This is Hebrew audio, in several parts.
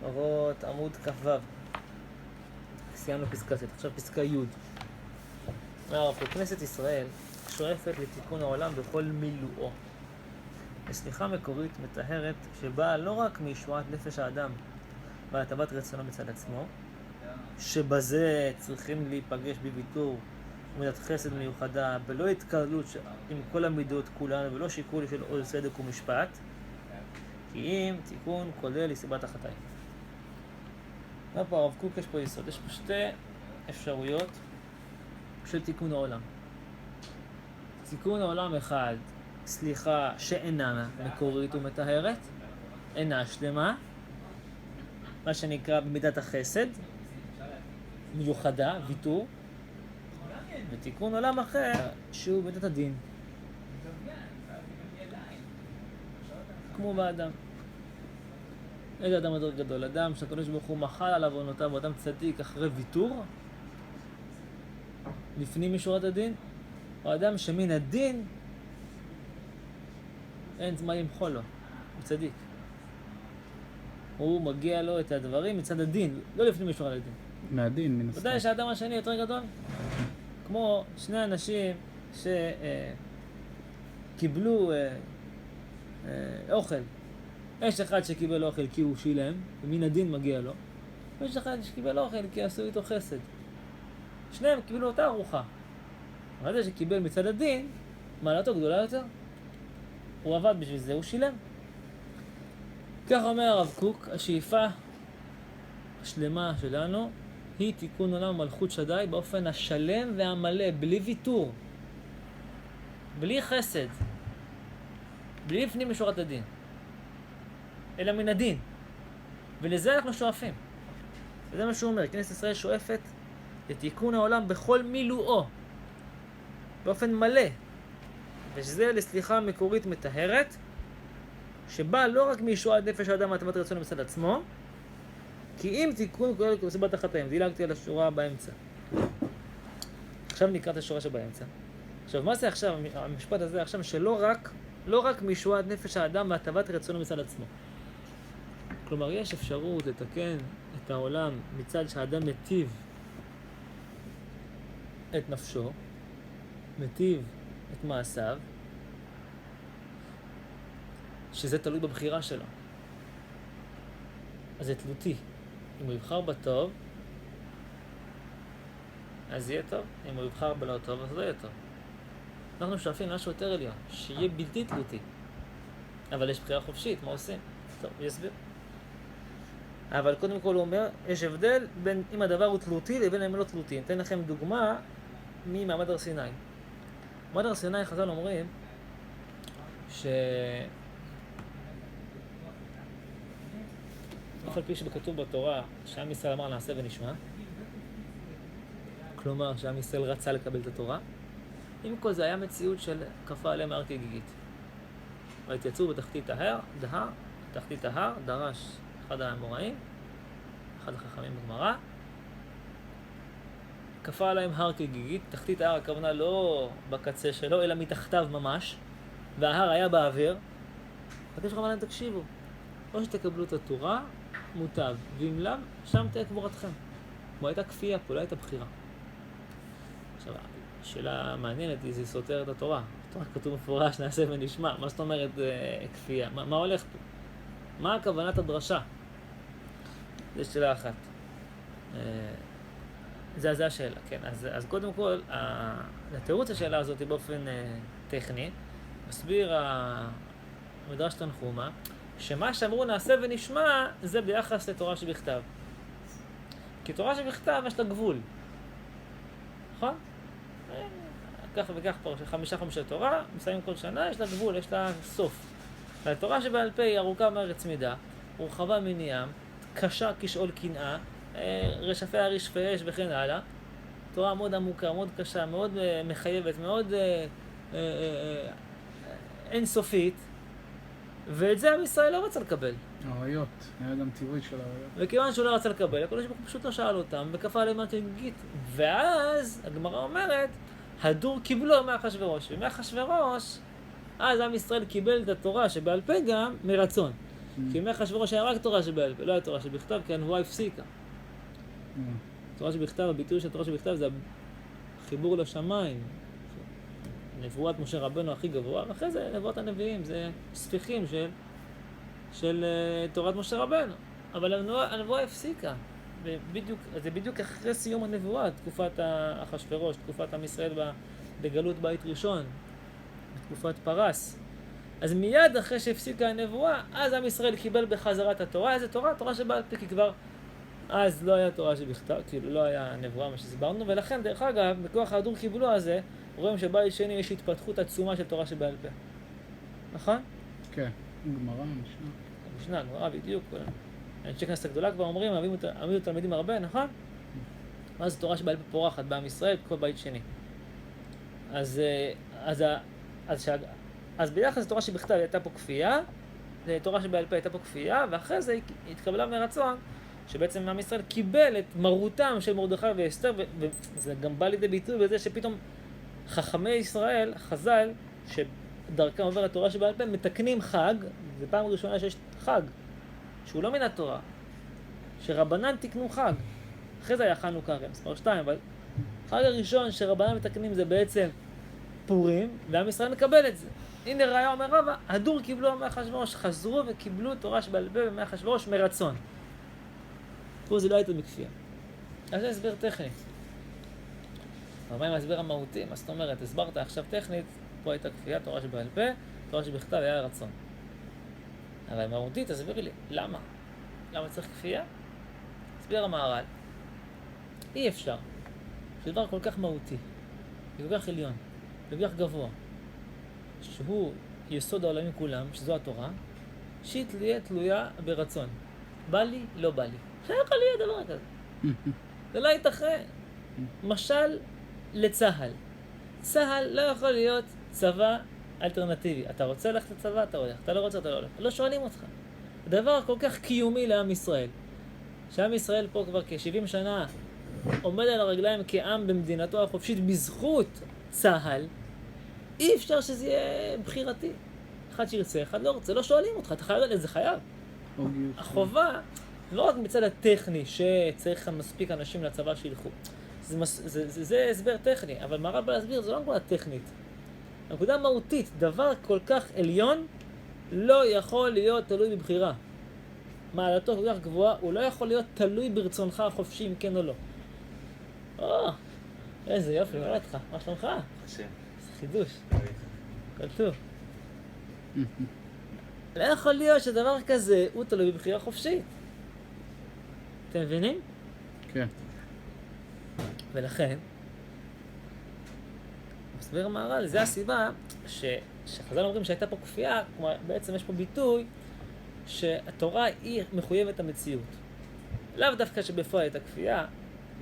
אורות עמוד כ"ו. סיימנו פסקה ט', עכשיו פסקה י'. כנסת ישראל שואפת לתיקון העולם בכל מילואו. לסליחה מקורית מטהרת שבאה לא רק מישועת נפש האדם והטבת רצונו מצד עצמו, שבזה צריכים להיפגש בוויתור ומידת חסד מיוחדה, בלא התקרלות עם כל המידות כולן ולא שיקול של עול צדק ומשפט, כי אם תיקון כולל לסיבת החטאים. פה הרב קוק יש פה יסוד, יש פה שתי אפשרויות של תיקון העולם. תיקון העולם אחד, סליחה שאינה מקורית ומטהרת, אינה שלמה, מה שנקרא במידת החסד, מיוחדה, ויתור, ותיקון עולם אחר שהוא במידת הדין. כמו באדם. איזה אדם יותר גדול? אדם שהקדוש ברוך הוא מחל על עוונותיו, הוא אדם צדיק אחרי ויתור, לפנים משורת הדין, או אדם שמן הדין אין זמן למחול לו, הוא צדיק. הוא מגיע לו את הדברים מצד הדין, לא לפנים משורת הדין. מהדין, מן הסתם. ודאי שהאדם השני יותר גדול. כמו שני אנשים שקיבלו אוכל. יש אחד שקיבל אוכל כי הוא שילם, ומן הדין מגיע לו. ויש אחד שקיבל אוכל כי עשו איתו חסד. שניהם קיבלו אותה ארוחה. אבל זה שקיבל מצד הדין, מעלתו גדולה יותר. הוא עבד בשביל זה, הוא שילם. כך אומר הרב קוק, השאיפה השלמה שלנו היא תיקון עולם מלכות שדי באופן השלם והמלא, בלי ויתור, בלי חסד, בלי לפנים משורת הדין, אלא מן הדין. ולזה אנחנו שואפים. וזה מה שהוא אומר, כנסת ישראל שואפת לתיקון העולם בכל מילואו, באופן מלא, ושזה לסליחה מקורית מטהרת, שבא לא רק מישועת נפש האדם והטבת רצונו מצד עצמו, כי אם תיקון כולל לסיבת החטאים. דילגתי על השורה באמצע. עכשיו נקרא את השורה שבאמצע. עכשיו, מה זה עכשיו, המשפט הזה עכשיו, שלא רק מישועת נפש האדם והטבת רצונו מצד עצמו. כלומר, יש אפשרות לתקן את העולם מצד שהאדם מטיב את נפשו, מטיב את מעשיו, שזה תלוי בבחירה שלו. אז זה תלותי. אם הוא יבחר בטוב, אז יהיה טוב. אם הוא יבחר בלא טוב, אז לא יהיה טוב. אנחנו שואפים משהו יותר עליון, שיהיה בלתי תלותי. אבל יש בחירה חופשית, מה עושים? טוב, יסביר. אבל קודם כל הוא אומר, יש הבדל בין אם הדבר הוא תלותי לבין אם לא תלותי. נתן לכם דוגמה ממעמד הר סיני. מעמד הר סיני, חז"ל אומרים, אף על פי שבכתוב בתורה שעם ישראל אמר נעשה ונשמע, כלומר שעם ישראל רצה לקבל את התורה, עם כל זה היה מציאות של כפה עליהם הר כגיגית. והתייצאו בתחתית ההר, דרש אחד האמוראים, אחד החכמים בגמרא, כפה עליהם הר כגיגית. תחתית ההר הכוונה לא בקצה שלו, אלא מתחתיו ממש, וההר היה באוויר. הקדוש ברוך הוא אמר להם, תקשיבו, או שתקבלו את התורה, מוטב, ואם לאו, שם תהיה קבורתכם. כמו הייתה כפייה פה, לא הייתה בחירה. עכשיו, שאלה מעניינת היא, זה סותר את התורה. התורה כתוב מפורש, נעשה ונשמע. מה זאת אומרת כפייה? מה הולך פה? מה הכוונת הדרשה? זו שאלה אחת. זה השאלה, כן. אז קודם כל, התירוץ השאלה הזאת היא באופן טכני. מסביר המדרש תנחומא, שמה שאמרו נעשה ונשמע זה ביחס לתורה שבכתב. כי תורה שבכתב יש לה גבול. נכון? כך וכך פה, 5 תורה, מסיים כל שנה, יש לה גבול, יש לה סוף. והתורה שבעל פה היא ארוכה מארץ מידה, ורחבה מן ים, קשה כשאול קנאה, רשפי הרשפי אש וכן הלאה. תורה מאוד עמוקה, מאוד קשה, מאוד מחייבת, מאוד אינסופית. ואת זה עם ישראל לא רצה לקבל. עריות, היה גם ציווי של עריות. וכיוון שהוא לא רצה לקבל, הקדוש ברוך הוא פשוט לא שאל אותם, וכפה עליהם הר כגיגית. ואז הגמרא אומרת, הדור קיבלו מאחשוורוש. ומאחשוורוש, אז עם ישראל קיבל את התורה שבעל פה גם מרצון. כי ימי אחשוורוש היה רק תורה שבעל פה, לא היה תורה שבכתב, כי הנבואה הפסיקה. תורה שבכתב, הביטוי של תורה שבכתב זה החיבור לשמיים. נבואת משה רבנו הכי גבוה, ואחרי זה נבואת הנביאים, זה ספיחים של תורת משה רבנו. אבל הנבואה הפסיקה. זה בדיוק אחרי סיום הנבואה, תקופת אחשוורוש, תקופת עם ישראל בגלות בית ראשון, תקופת פרס. אז מיד אחרי שהפסיקה הנבואה, אז עם ישראל קיבל בחזרה את התורה. איזה תורה? תורה שבעל פה, כי כבר אז לא היה תורה שבכתב, כאילו לא היה נבואה, מה שהסברנו, ולכן דרך אגב, בכוח ההדור קיבלו הזה, רואים שבית שני יש התפתחות עצומה של תורה שבעל פה. נכון? כן, גמרא, משנה. משנה, גמרא בדיוק. אנשי כנסת הגדולה כבר אומרים, אוהבים תלמידים הרבה, נכון? מה זה תורה שבעל פה פורחת בעם ישראל, כל בית שני. אז ביחס לתורה שבכתב הייתה פה כפייה, תורה שבעל פה הייתה פה כפייה, ואחרי זה התקבלה מרצון, שבעצם עם ישראל קיבל את מרותם של מרדכי ואסתר, וזה גם בא לידי ביטוי בזה שפתאום חכמי ישראל, חז"ל, שדרכם עובר התורה שבעל פה, מתקנים חג, זו פעם ראשונה שיש חג, שהוא לא מן התורה, שרבנן תקנו חג. אחרי זה היה חנוכה, מספר 2, אבל חג הראשון שרבנן מתקנים זה בעצם פורים, ועם ישראל מקבל את זה. הנה ראיה אומר רבא, הדור קיבלו ימי אחשוורוש, חזרו וקיבלו תורה שבעל פה בימי אחשוורוש מרצון. פה זה לא הייתה מכפייה. אז זה הסבר טכני. אבל מה עם ההסבר המהותי? מה זאת אומרת? הסברת עכשיו טכנית, פה הייתה כפייה, תורה שבעל פה, תורה שבכתב היה רצון. אבל מהותית, תסביר לי, למה? למה צריך כפייה? הסבר המהר"ל. אי אפשר. זה דבר כל כך מהותי, כל כך עליון, כל כך גבוה, שהוא יסוד העולמים כולם, שזו התורה, שהיא תהיה תלויה ברצון. בא לי, לא בא לי. זה יכול להיות דבר כזה. זה לא ייתכן. משל לצהל. צהל לא יכול להיות צבא אלטרנטיבי. אתה רוצה ללכת לצבא, אתה הולך. אתה לא רוצה, אתה לא הולך. לא שואלים אותך. דבר כל כך קיומי לעם ישראל. שעם ישראל פה כבר כ-70 שנה עומד על הרגליים כעם במדינתו החופשית בזכות צהל. אי אפשר שזה יהיה בחירתי. אחד שירצה, אחד לא רוצה. לא שואלים אותך. אתה חייב לזה, חייב. החובה, לא רק מצד הטכני שצריך מספיק אנשים לצבא שילכו. זה הסבר טכני, אבל מה רב להסביר? זה לא נקודה טכנית. נקודה מהותית, דבר כל כך עליון לא יכול להיות תלוי בבחירה. מעלתו כל כך גבוהה, הוא לא יכול להיות תלוי ברצונך החופשי אם כן או לא. איזה יופי, מה לך? מה שלומך? חשם. זה חידוש. כל טוב. לא יכול להיות שדבר כזה הוא תלוי בבחירה חופשית. אתם מבינים? כן. ולכן, מסביר המהר"ל, זה הסיבה שחז"ל אומרים שהייתה פה כפייה, כלומר בעצם יש פה ביטוי שהתורה היא מחויבת המציאות. לאו דווקא שבפועל הייתה כפייה,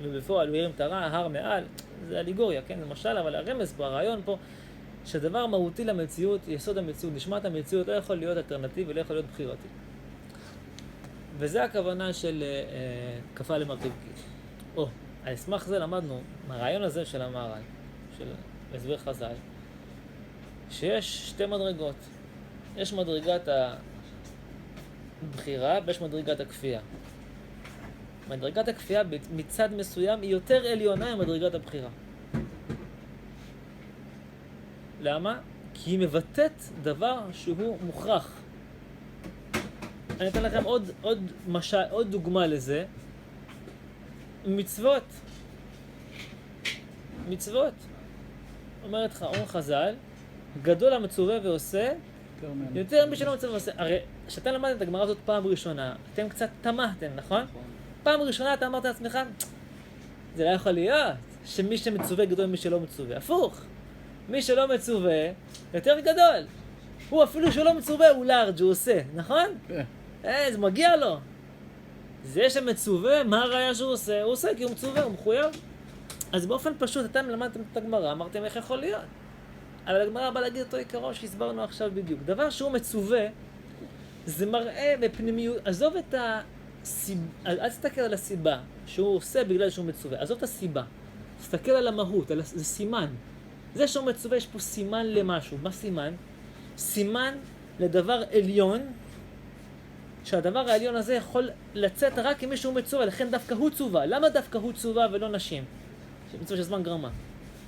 ובפועל הוא הרים את ההר מעל, זה אליגוריה, כן? זה משל, אבל הרמז פה, הרעיון פה, שדבר מהותי למציאות, יסוד המציאות, נשמת המציאות, לא יכול להיות אלטרנטיבי, לא יכול להיות בחירתי. וזה הכוונה של כפה למרכיב קיש. על סמך זה למדנו, מהרעיון הזה של המהר"ל, של הסבר חז"ל, שיש שתי מדרגות. יש מדרגת הבחירה ויש מדרגת הכפייה. מדרגת הכפייה מצד מסוים היא יותר עליונה ממדרגת הבחירה. למה? כי היא מבטאת דבר שהוא מוכרח. אני אתן לכם עוד דוגמה לזה. מצוות. אומרת לך, אומר חז"ל, גדול המצווה ועושה, יותר מי שלא מצווה ועושה. הרי כשאתם למדתם את הגמרא הזאת פעם ראשונה, אתם קצת תמהתם, נכון? פעם ראשונה אתה אמרת לעצמך, זה לא יכול להיות שמי שמצווה גדול ממי שלא מצווה. הפוך. מי שלא מצווה, יותר גדול. הוא אפילו שלא מצווה, הוא לארג', הוא עושה, נכון? זה מגיע לו. זה שמצווה, מה הראיה שהוא עושה? הוא עושה כי הוא מצווה, הוא מחויב. אז באופן פשוט, אתם למדתם את הגמרא, אמרתם איך יכול להיות. אבל הגמרא בא להגיד אותו עיקרון שהסברנו עכשיו בדיוק. דבר שהוא מצווה, זה מראה בפנימיות, עזוב את הסיבה, אל תסתכל על הסיבה שהוא עושה בגלל שהוא מצווה, עזוב את הסיבה. תסתכל על המהות, זה סימן. זה שהוא מצווה, יש פה סימן למשהו. מה סימן? סימן לדבר עליון שהדבר העליון הזה יכול לצאת רק אם מישהו מצווה, לכן דווקא הוא צווה. למה דווקא הוא צווה ולא נשים? מצווה של זמן גרמה.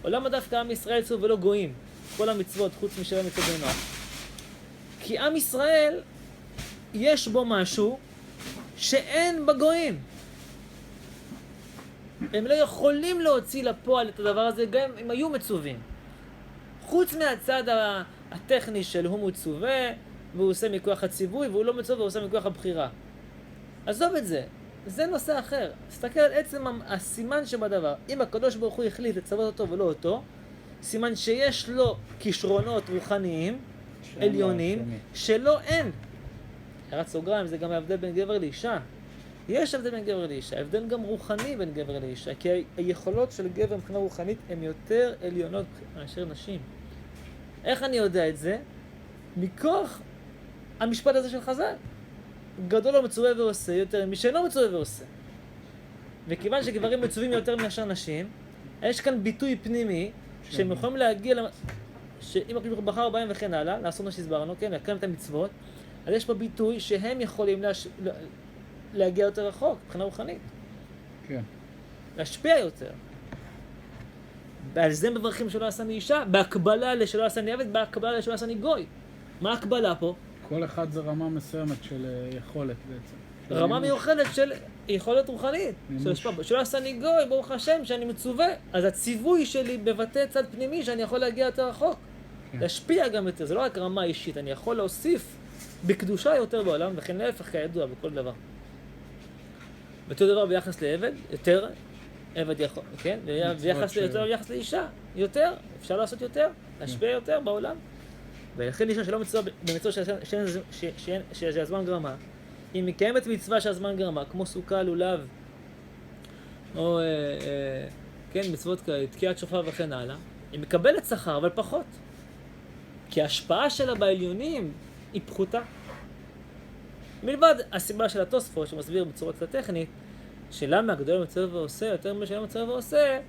או למה דווקא עם ישראל צווה ולא גויים? כל המצוות חוץ משבע מצוות בני נוח. כי עם ישראל יש בו משהו שאין בגויים. הם לא יכולים להוציא לפועל את הדבר הזה גם אם היו מצווים. חוץ מהצד הטכני של הוא מצווה, והוא עושה מכוח הציווי, והוא לא מצווה והוא עושה מכוח הבחירה. עזוב את זה, זה נושא אחר. תסתכל על עצם הסימן שבדבר. אם הקדוש ברוך הוא החליט לצוות אותו ולא אותו, סימן שיש לו כישרונות רוחניים, עליונים, שלא אין. הערת סוגריים, זה גם ההבדל בין גבר לאישה. יש הבדל בין גבר לאישה, הבדל גם רוחני בין גבר לאישה, כי היכולות של גבר מבחינה רוחנית הן יותר עליונות מאשר נשים. איך אני יודע את זה? מכוח המשפט הזה של חז"ל. גדול לא מצווה ועושה יותר מי שאינו מצווה ועושה. וכיוון שגברים מצווים יותר מאשר נשים, יש כאן ביטוי פנימי שהם יכולים להגיע שאם הקדוש ברוך הוא בחר בהם וכן הלאה, לעשות מה שהסברנו, כן, להקיים את המצוות, אז יש פה ביטוי שהם יכולים להגיע יותר רחוק, מבחינה רוחנית. כן. להשפיע יותר. ועל זה מברכים שלא עשני אישה, בהקבלה לשלא עשני עבד, בהקבלה לשלא עשני גוי. מה הקבלה פה? כל אחד זה רמה מסוימת של יכולת בעצם. רמה מיוחדת של יכולת רוחנית. שלא עשני גוי, ברוך השם, שאני מצווה. אז הציווי שלי בבטא צד פנימי שאני יכול להגיע יותר רחוק. כן. להשפיע גם יותר, זה לא רק רמה אישית, אני יכול להוסיף בקדושה יותר בעולם, וכן להפך כידוע בכל דבר. אותו דבר ביחס לעבד, יותר, עבד יכול, כן? ביחס ליותר, ביחס לאישה, יותר, אפשר לעשות יותר, להשפיע יותר בעולם. ולכן אישה שלא מצווה במצווה שהזמן גרמה, היא מקיימת מצווה שהזמן גרמה, כמו סוכה, לולב, או כן, מצוות כאלה, תקיעת שופר וכן הלאה, היא מקבלת שכר, אבל פחות. כי ההשפעה שלה בעליונים היא פחותה. מלבד הסיבה של התוספות, שמסביר בצורה קצת טכנית, שלמה הגדול מצווה ועושה יותר ממה שלא מצווה ועושה,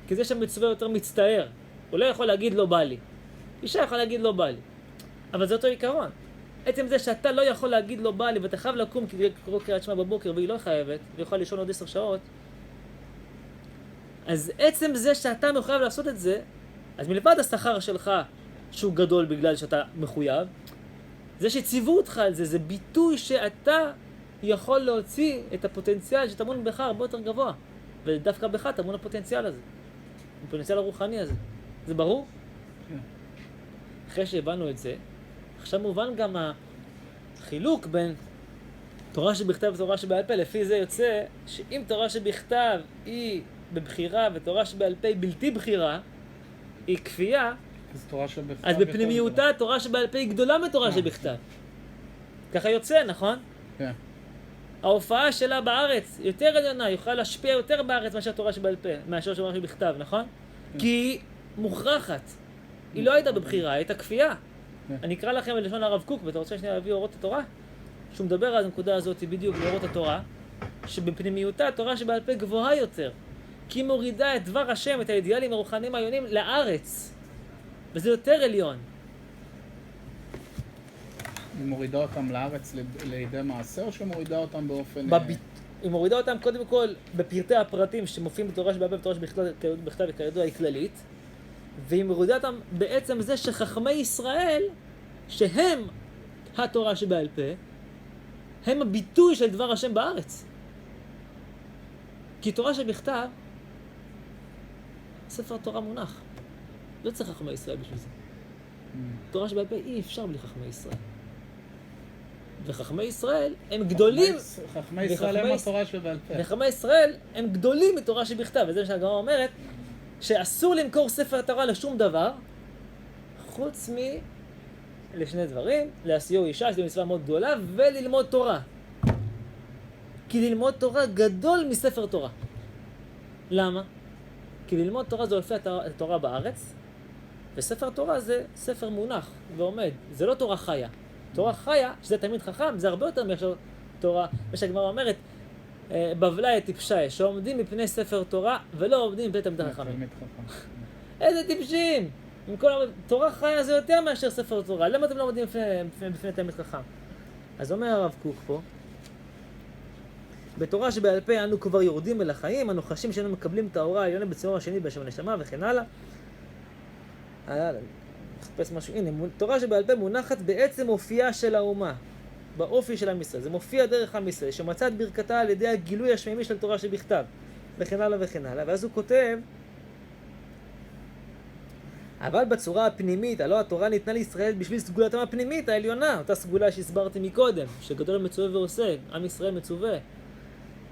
כי זה שהמצווה יותר מצטער. הוא לא יכול להגיד לא בא לי. אישה יכול להגיד לא בא לי. אבל זה אותו עיקרון. עצם זה שאתה לא יכול להגיד לא בא לי, ואתה חייב לקום כדי לקרוא קריאת שמע בבוקר, והיא לא חייבת, והיא יכולה לישון עוד 10 שעות, אז עצם זה שאתה מחויב לעשות את זה, אז מלבד השכר שלך, שהוא גדול בגלל שאתה מחויב, זה שציוו אותך על זה, זה ביטוי שאתה יכול להוציא את הפוטנציאל שטמון בך הרבה יותר גבוה. ודווקא בך טמון הפוטנציאל הזה. הפוטנציאל הרוחני הזה. זה ברור? כן. אחרי שהבנו את זה, עכשיו מובן גם החילוק בין תורה שבכתב ותורה שבעל פה. לפי זה יוצא שאם תורה שבכתב היא בבחירה ותורה שבעל פה היא בלתי בחירה, היא כפייה, אז בפנימיותה תורה שבעל פה היא גדולה מתורה שבכתב. ככה יוצא, נכון? כן. ההופעה שלה בארץ יותר עליונה, יוכל להשפיע יותר בארץ מאשר תורה שבעל פה, מאשר תורה שבכתב, נכון? כי היא מוכרחת. היא לא הייתה בבחירה, הייתה כפייה. אני אקרא לכם בלשון הרב קוק, ואתה רוצה שנייה להביא אורות התורה? שהוא מדבר על הנקודה הזאת בדיוק באורות התורה, שבפנימיותה התורה שבעל פה גבוהה יותר, כי היא מורידה את דבר השם, את האידיאלים הרוחניים העליונים לארץ, וזה יותר עליון. היא מורידה אותם לארץ לידי מעשה, או שמורידה אותם באופן... היא מורידה אותם קודם כל בפרטי הפרטים שמופיעים בתורה שבעל פה ובתורה שבכתב וכידוע היא כללית, והיא מורידה אותם בעצם זה שחכמי ישראל, שהם התורה שבעל פה, הם הביטוי של דבר השם בארץ. כי תורה שבכתב, ספר תורה מונח. לא צריך חכמי ישראל בשביל זה. תורה שבעל פה אי אפשר בלי חכמי ישראל. וחכמי ישראל הם גדולים. חכמי ישראל הם התורה שבעל פה. וחכמי ישראל הם גדולים מתורה שבכתב. וזה מה שהגמרא אומרת, שאסור למכור ספר תורה לשום דבר, חוץ לשני דברים, להשיאו אישה, שזו מצווה מאוד גדולה, וללמוד תורה. כי ללמוד תורה גדול מספר תורה. למה? כי ללמוד תורה זה הולפי התורה בארץ, וספר תורה זה ספר מונח ועומד. זה לא תורה חיה. תורה חיה, שזה תלמיד חכם, זה הרבה יותר מאשר תורה. מה שהגמרא אומרת, בבלי טיפשי, שעומדים מפני ספר תורה, ולא עומדים מפני תלמיד חכמים. איזה אז אומר הרב קוק פה, בתורה שבעל פה אנו כבר יורדים אל החיים, אנו חשים שאנו מקבלים את האורה העליונה בציור השני בשם הנשמה וכן הלאה. נחפש משהו, הנה, תורה שבעל פה מונחת בעצם אופייה של האומה, באופי של עם ישראל. זה מופיע דרך עם ישראל, שמצא את ברכתה על ידי הגילוי השמימי של תורה שבכתב, וכן הלאה וכן הלאה. ואז הוא כותב, אבל בצורה הפנימית, הלא התורה ניתנה לישראל בשביל סגולתם הפנימית העליונה, אותה סגולה שהסברתי מקודם, שגדול מצווה ועושה, עם ישראל מצווה.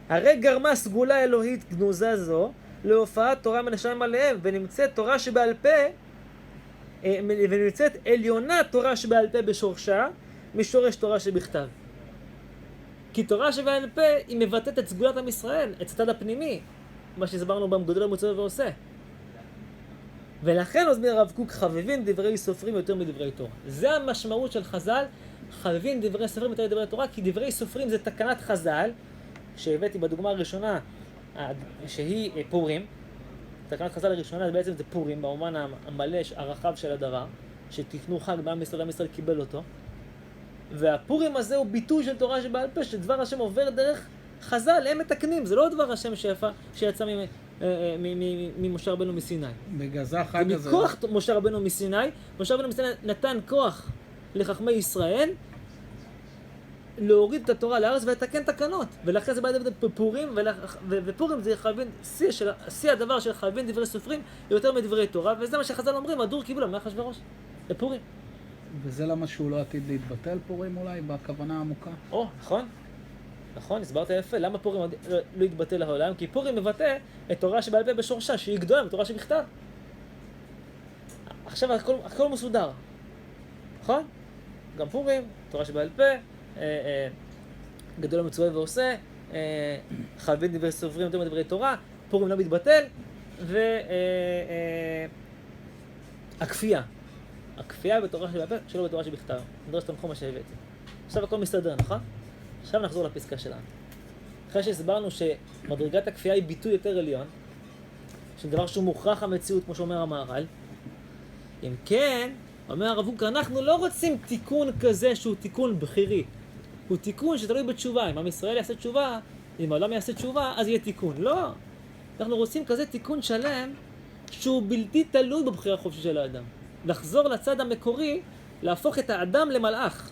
הרי גרמה סגולה אלוהית גנוזה זו להופעת תורה מנשם עליהם, ונמצאת תורה שבעל פה, ונמצאת עליונה תורה שבעל פה בשורשה, משורש תורה שבכתב. כי תורה שבעל פה היא מבטאת את סגולת עם ישראל, את הצד הפנימי, מה שהסברנו בם גדול מצווה ועושה. ולכן אומר הרב קוק, חבבים דברי סופרים יותר מדברי תורה. זה המשמעות של חז"ל, חבבים דברי סופרים יותר מדברי תורה, כי דברי סופרים זה תקנת חז"ל, שהבאתי בדוגמה הראשונה, שהיא פורים. תקנת חז"ל הראשונה בעצם זה פורים, באומן המלא, הרחב של הדבר, שתקנו חג בעם ישראל, עם ישראל קיבל אותו. והפורים הזה הוא ביטוי של תורה שבעל פה, שדבר השם עובר דרך חז"ל, הם מתקנים, זה לא דבר השם שיצא ממשה רבנו מסיני. בגלל זה החג הזה... ומכוח משה רבנו מסיני, משה רבנו מסיני נתן כוח לחכמי ישראל להוריד את התורה לארץ ולתקן תקנות. ולכן זה בא לדבר בפורים, ופורים זה חייבים, שיא הדבר של חייבים דברי סופרים יותר מדברי תורה, וזה מה שחז"ל אומרים, הדור קיבלו מאחשוורוש, לפורים. וזה למה שהוא לא עתיד להתבטל פורים אולי, בכוונה העמוקה? נכון. נכון, הסברת יפה. למה פורים לא יתבטל לעולם? כי פורים מבטא את תורה שבעל פה בשורשה, שהיא גדולה מתורה שבכתב. עכשיו הכל מסודר. נכון? גם פורים, תורה שבעל פה, גדול מצווה ועושה, חייבים דברי סופרים יותר מדברי תורה, פורים לא מתבטל, הכפייה. הכפייה בתורה שבעל פה, שלא בתורה שבכתב. נדרש תמכו מה שהבאתי. עכשיו הכל מסתדר, נכון? עכשיו נחזור לפסקה שלנו. אחרי שהסברנו שמדרגת הכפייה היא ביטוי יותר עליון, של דבר שהוא מוכרח המציאות, כמו שאומר המהר"ל, אם כן, אומר הרב קוק, אנחנו לא רוצים תיקון כזה שהוא תיקון בחירי. הוא תיקון שתלוי בתשובה. אם עם ישראל יעשה תשובה, אם העולם יעשה תשובה, אז יהיה תיקון. לא. אנחנו רוצים כזה תיקון שלם שהוא בלתי תלוי בבחירה החופשית של האדם. לחזור לצד המקורי, להפוך את האדם למלאך.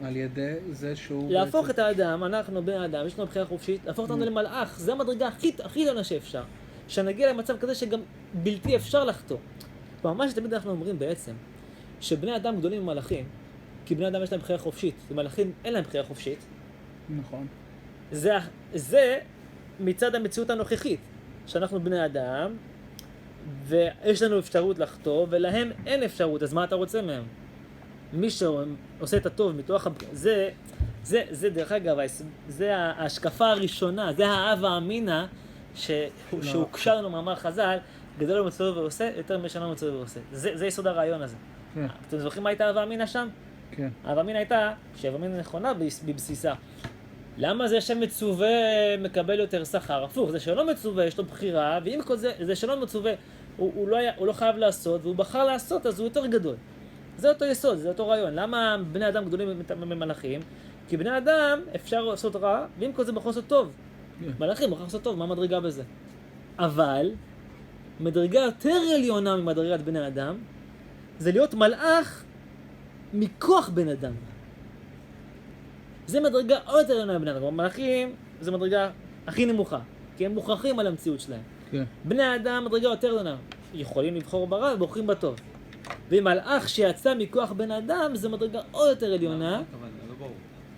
על ידי זה שהוא... להפוך את האדם, אנחנו בן האדם, יש לנו בחירה חופשית, להפוך אותנו למלאך. זה המדרגה הכי עליונה שאפשר. שנגיע למצב כזה שגם בלתי אפשר לחטוא. מה שתמיד אנחנו אומרים בעצם, שבני אדם גדולים הם מלאכים, כי בני אדם יש להם בחירה חופשית, ומלאכים אין להם בחירה חופשית. נכון. זה מצד המציאות הנוכחית, שאנחנו בני אדם, ויש לנו אפשרות לחטוא, ולהם אין אפשרות, אז מה אתה רוצה מהם? מי שעושה את הטוב מתוך... זה דרך אגב, זה ההשקפה הראשונה, זה האב האמינה שהוקשה לנו מאמר חז"ל, גדול מצווה ועושה, יותר משנה מצווה ועושה. זה יסוד הרעיון הזה. כן. אתם זוכרים מה הייתה האב האמינה שם? כן. האב האמינה הייתה שהאב האמינה נכונה בבסיסה. למה זה שמצווה מקבל יותר שכר? הפוך, זה שלא מצווה יש לו בחירה, ואם כל זה שלא מצווה הוא לא חייב לעשות, והוא בחר לעשות, אז הוא יותר גדול. זה אותו יסוד, זה אותו רעיון. למה בני אדם גדולים ממלאכים? כי בני אדם אפשר לעשות רע, ואם כל זה בחר לעשות טוב. מלאכים בחר לעשות טוב, מה מדרגה בזה? אבל מדרגה יותר עליונה ממדרגת בני אדם, זה להיות מלאך מכוח בן אדם. זה מדרגה עוד יותר עליונה מבני אדם. מלאכים זה מדרגה הכי נמוכה, כי הם מוכרחים על המציאות שלהם. כן. בני אדם מדרגה יותר עליונה. יכולים לבחור ברע ובוחרים בטוב. ואם מלאך שיצא מכוח בן אדם, זה מדרגה עוד יותר עליונה.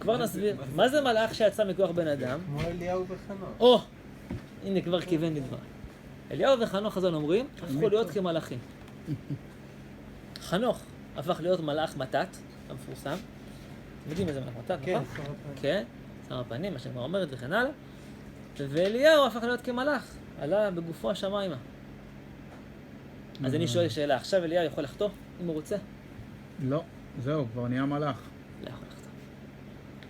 כבר נסביר. מה זה מלאך שיצא מכוח בן אדם? כמו אליהו וחנוך. הנה כבר כיוון לדבר. אליהו וחנוך חז"ל אומרים, הפכו להיות כמלאכים. חנוך הפך להיות מלאך מתת, המפורסם. אתם יודעים איזה מלאך מתת, נכון? כן, שר הפנים, מה שכבר אומרת וכן הלאה. ואליהו הפך להיות כמלאך, עלה בגופו השמיימה. אז אני שואל שאלה, עכשיו אליהו יכול לחטוא אם הוא רוצה? לא, זהו, כבר נהיה מלאך. לא יכול לחטוא.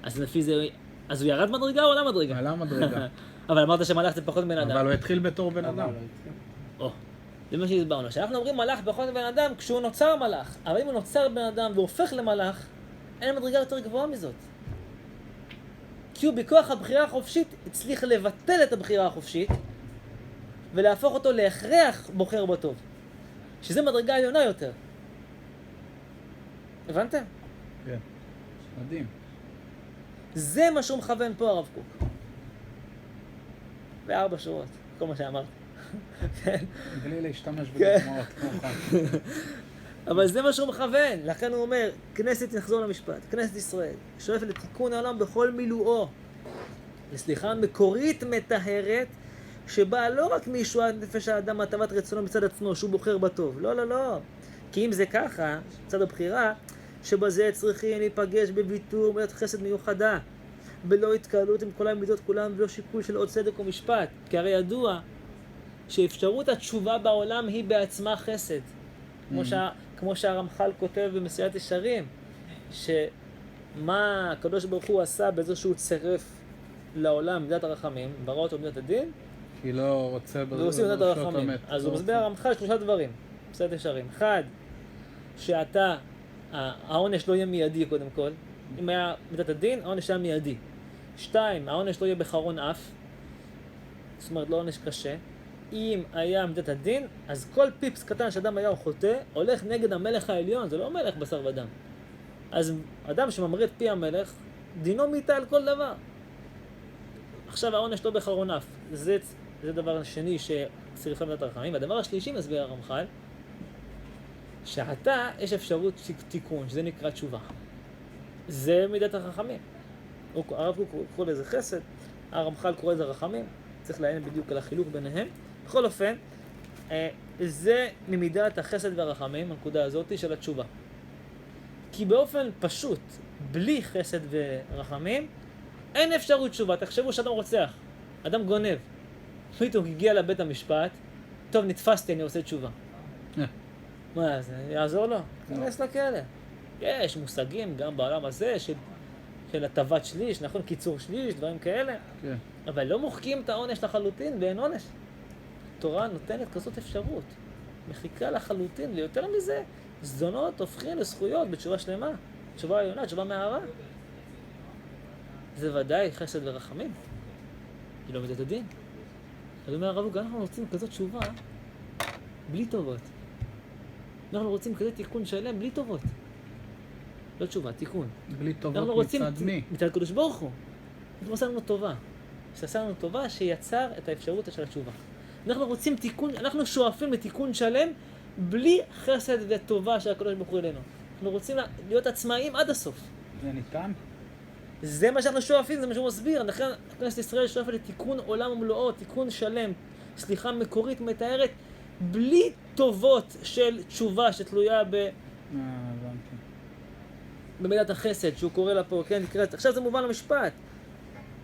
אז לפי זה, אז הוא ירד מדרגה או עלה מדרגה? עלה מדרגה. אבל אמרת שמלאך זה פחות בן אדם. אבל הוא התחיל בתור בן אדם. זה מה שהסברנו. שאנחנו אומרים מלאך פחות בן אדם כשהוא נוצר מלאך. אבל אם הוא נוצר בן אדם והופך למלאך, אין מדרגה יותר גבוהה מזאת. כי הוא בכוח הבחירה החופשית הצליח לבטל את הבחירה החופשית ולהפוך אותו להכרח בוחר בטוב. שזה מדרגה עליונה יותר. הבנתם? כן. מדהים. זה מה שהוא מכוון פה הרב קוק. ב4 שורות, כל מה שאמרת. כן. בלי להשתמש בדוגמאות כמוך. אבל זה מה שהוא מכוון. לכן הוא אומר, כנסת נחזור למשפט. כנסת ישראל שואפת לתיקון העולם בכל מילואו. לסליחה מקורית מטהרת, שבאה לא רק מישועת נפש האדם מהטבת רצונו מצד עצמו, שהוא בוחר בטוב. לא, לא, לא. כי אם זה ככה, מצד הבחירה, שבזה צריכים להיפגש בוויתור מידת חסד מיוחדה, בלא התקהלות עם כל המידות כולם, ולא שיקול של עוד צדק ומשפט. כי הרי ידוע שאפשרות התשובה בעולם היא בעצמה חסד. כמו שהרמח"ל כותב במסילת ישרים, שמה הקדוש ברוך הוא עשה בזה שהוא צירף לעולם מידת הרחמים, ברא אותו מידת הדין, כי לא רוצה ועושים מידת הרחמים. אז הוא מסביר הרמח"ל 3 דברים, מסילת ישרים. 1, שאתה, העונש לא יהיה מיידי קודם כל. אם היה מידת הדין, העונש היה מיידי. 2, העונש לא יהיה בחרון אף, זאת אומרת לא עונש קשה. אם היה מידת הדין, אז כל פיפס קטן שאדם היה הוא חוטא, הולך נגד המלך העליון, זה לא מלך בשר ודם. אז אדם שממרה את פי המלך, דינו מיתה על כל דבר. עכשיו העונש לא בחרון אף, זה דבר שני שצירפה מידת הרחמים. והדבר השלישי מסביר הרמח"ל, שעתה יש אפשרות תיקון, שזה נקרא תשובה. זה מידת הרחמים. הרב קורא לזה חסד, הרמח"ל קורא לזה רחמים, צריך לעיין בדיוק על החילוק ביניהם. בכל אופן, זה ממידת החסד והרחמים, הנקודה הזאת של התשובה. כי באופן פשוט, בלי חסד ורחמים, אין אפשרות תשובה. תחשבו שאדם רוצח, אדם גונב. פתאום הגיע לבית המשפט, טוב נתפסתי, אני עושה תשובה. מה, זה יעזור לו? כנס לכלא. יש מושגים גם בעולם הזה של הטבת שליש, נכון? קיצור שליש, דברים כאלה. כן. אבל לא מוחקים את העונש לחלוטין ואין עונש. התורה נותנת כזאת אפשרות. מחיקה לחלוטין, ויותר מזה, זדונות הופכים לזכויות בתשובה שלמה. תשובה עליונה, תשובה מהרה. זה ודאי חסד ורחמים. היא לא מידת הדין. אז אומר הרב קוק, אנחנו רוצים כזאת תשובה בלי טובות. אנחנו רוצים כזה תיקון שלם בלי טובות. לא תשובה, תיקון. בלי טובות מצד מי? מצד הקדוש ברוך הוא. הוא עושה לנו טובה. שעשה לנו טובה שיצר את האפשרות של התשובה. אנחנו רוצים תיקון, אנחנו שואפים לתיקון שלם בלי חסד וטובה של הקדוש ברוך הוא אלינו. אנחנו רוצים להיות עצמאים עד הסוף. זה ניתן? זה מה שאנחנו שואפים, זה מה שהוא מסביר. לכן כנסת ישראל שואפת לתיקון עולם ומלואו, תיקון שלם, סליחה מקורית מתארת, בלי טובות של תשובה שתלויה במידת החסד שהוא קורא לה פה, כן, נקראת. עכשיו זה מובן למשפט.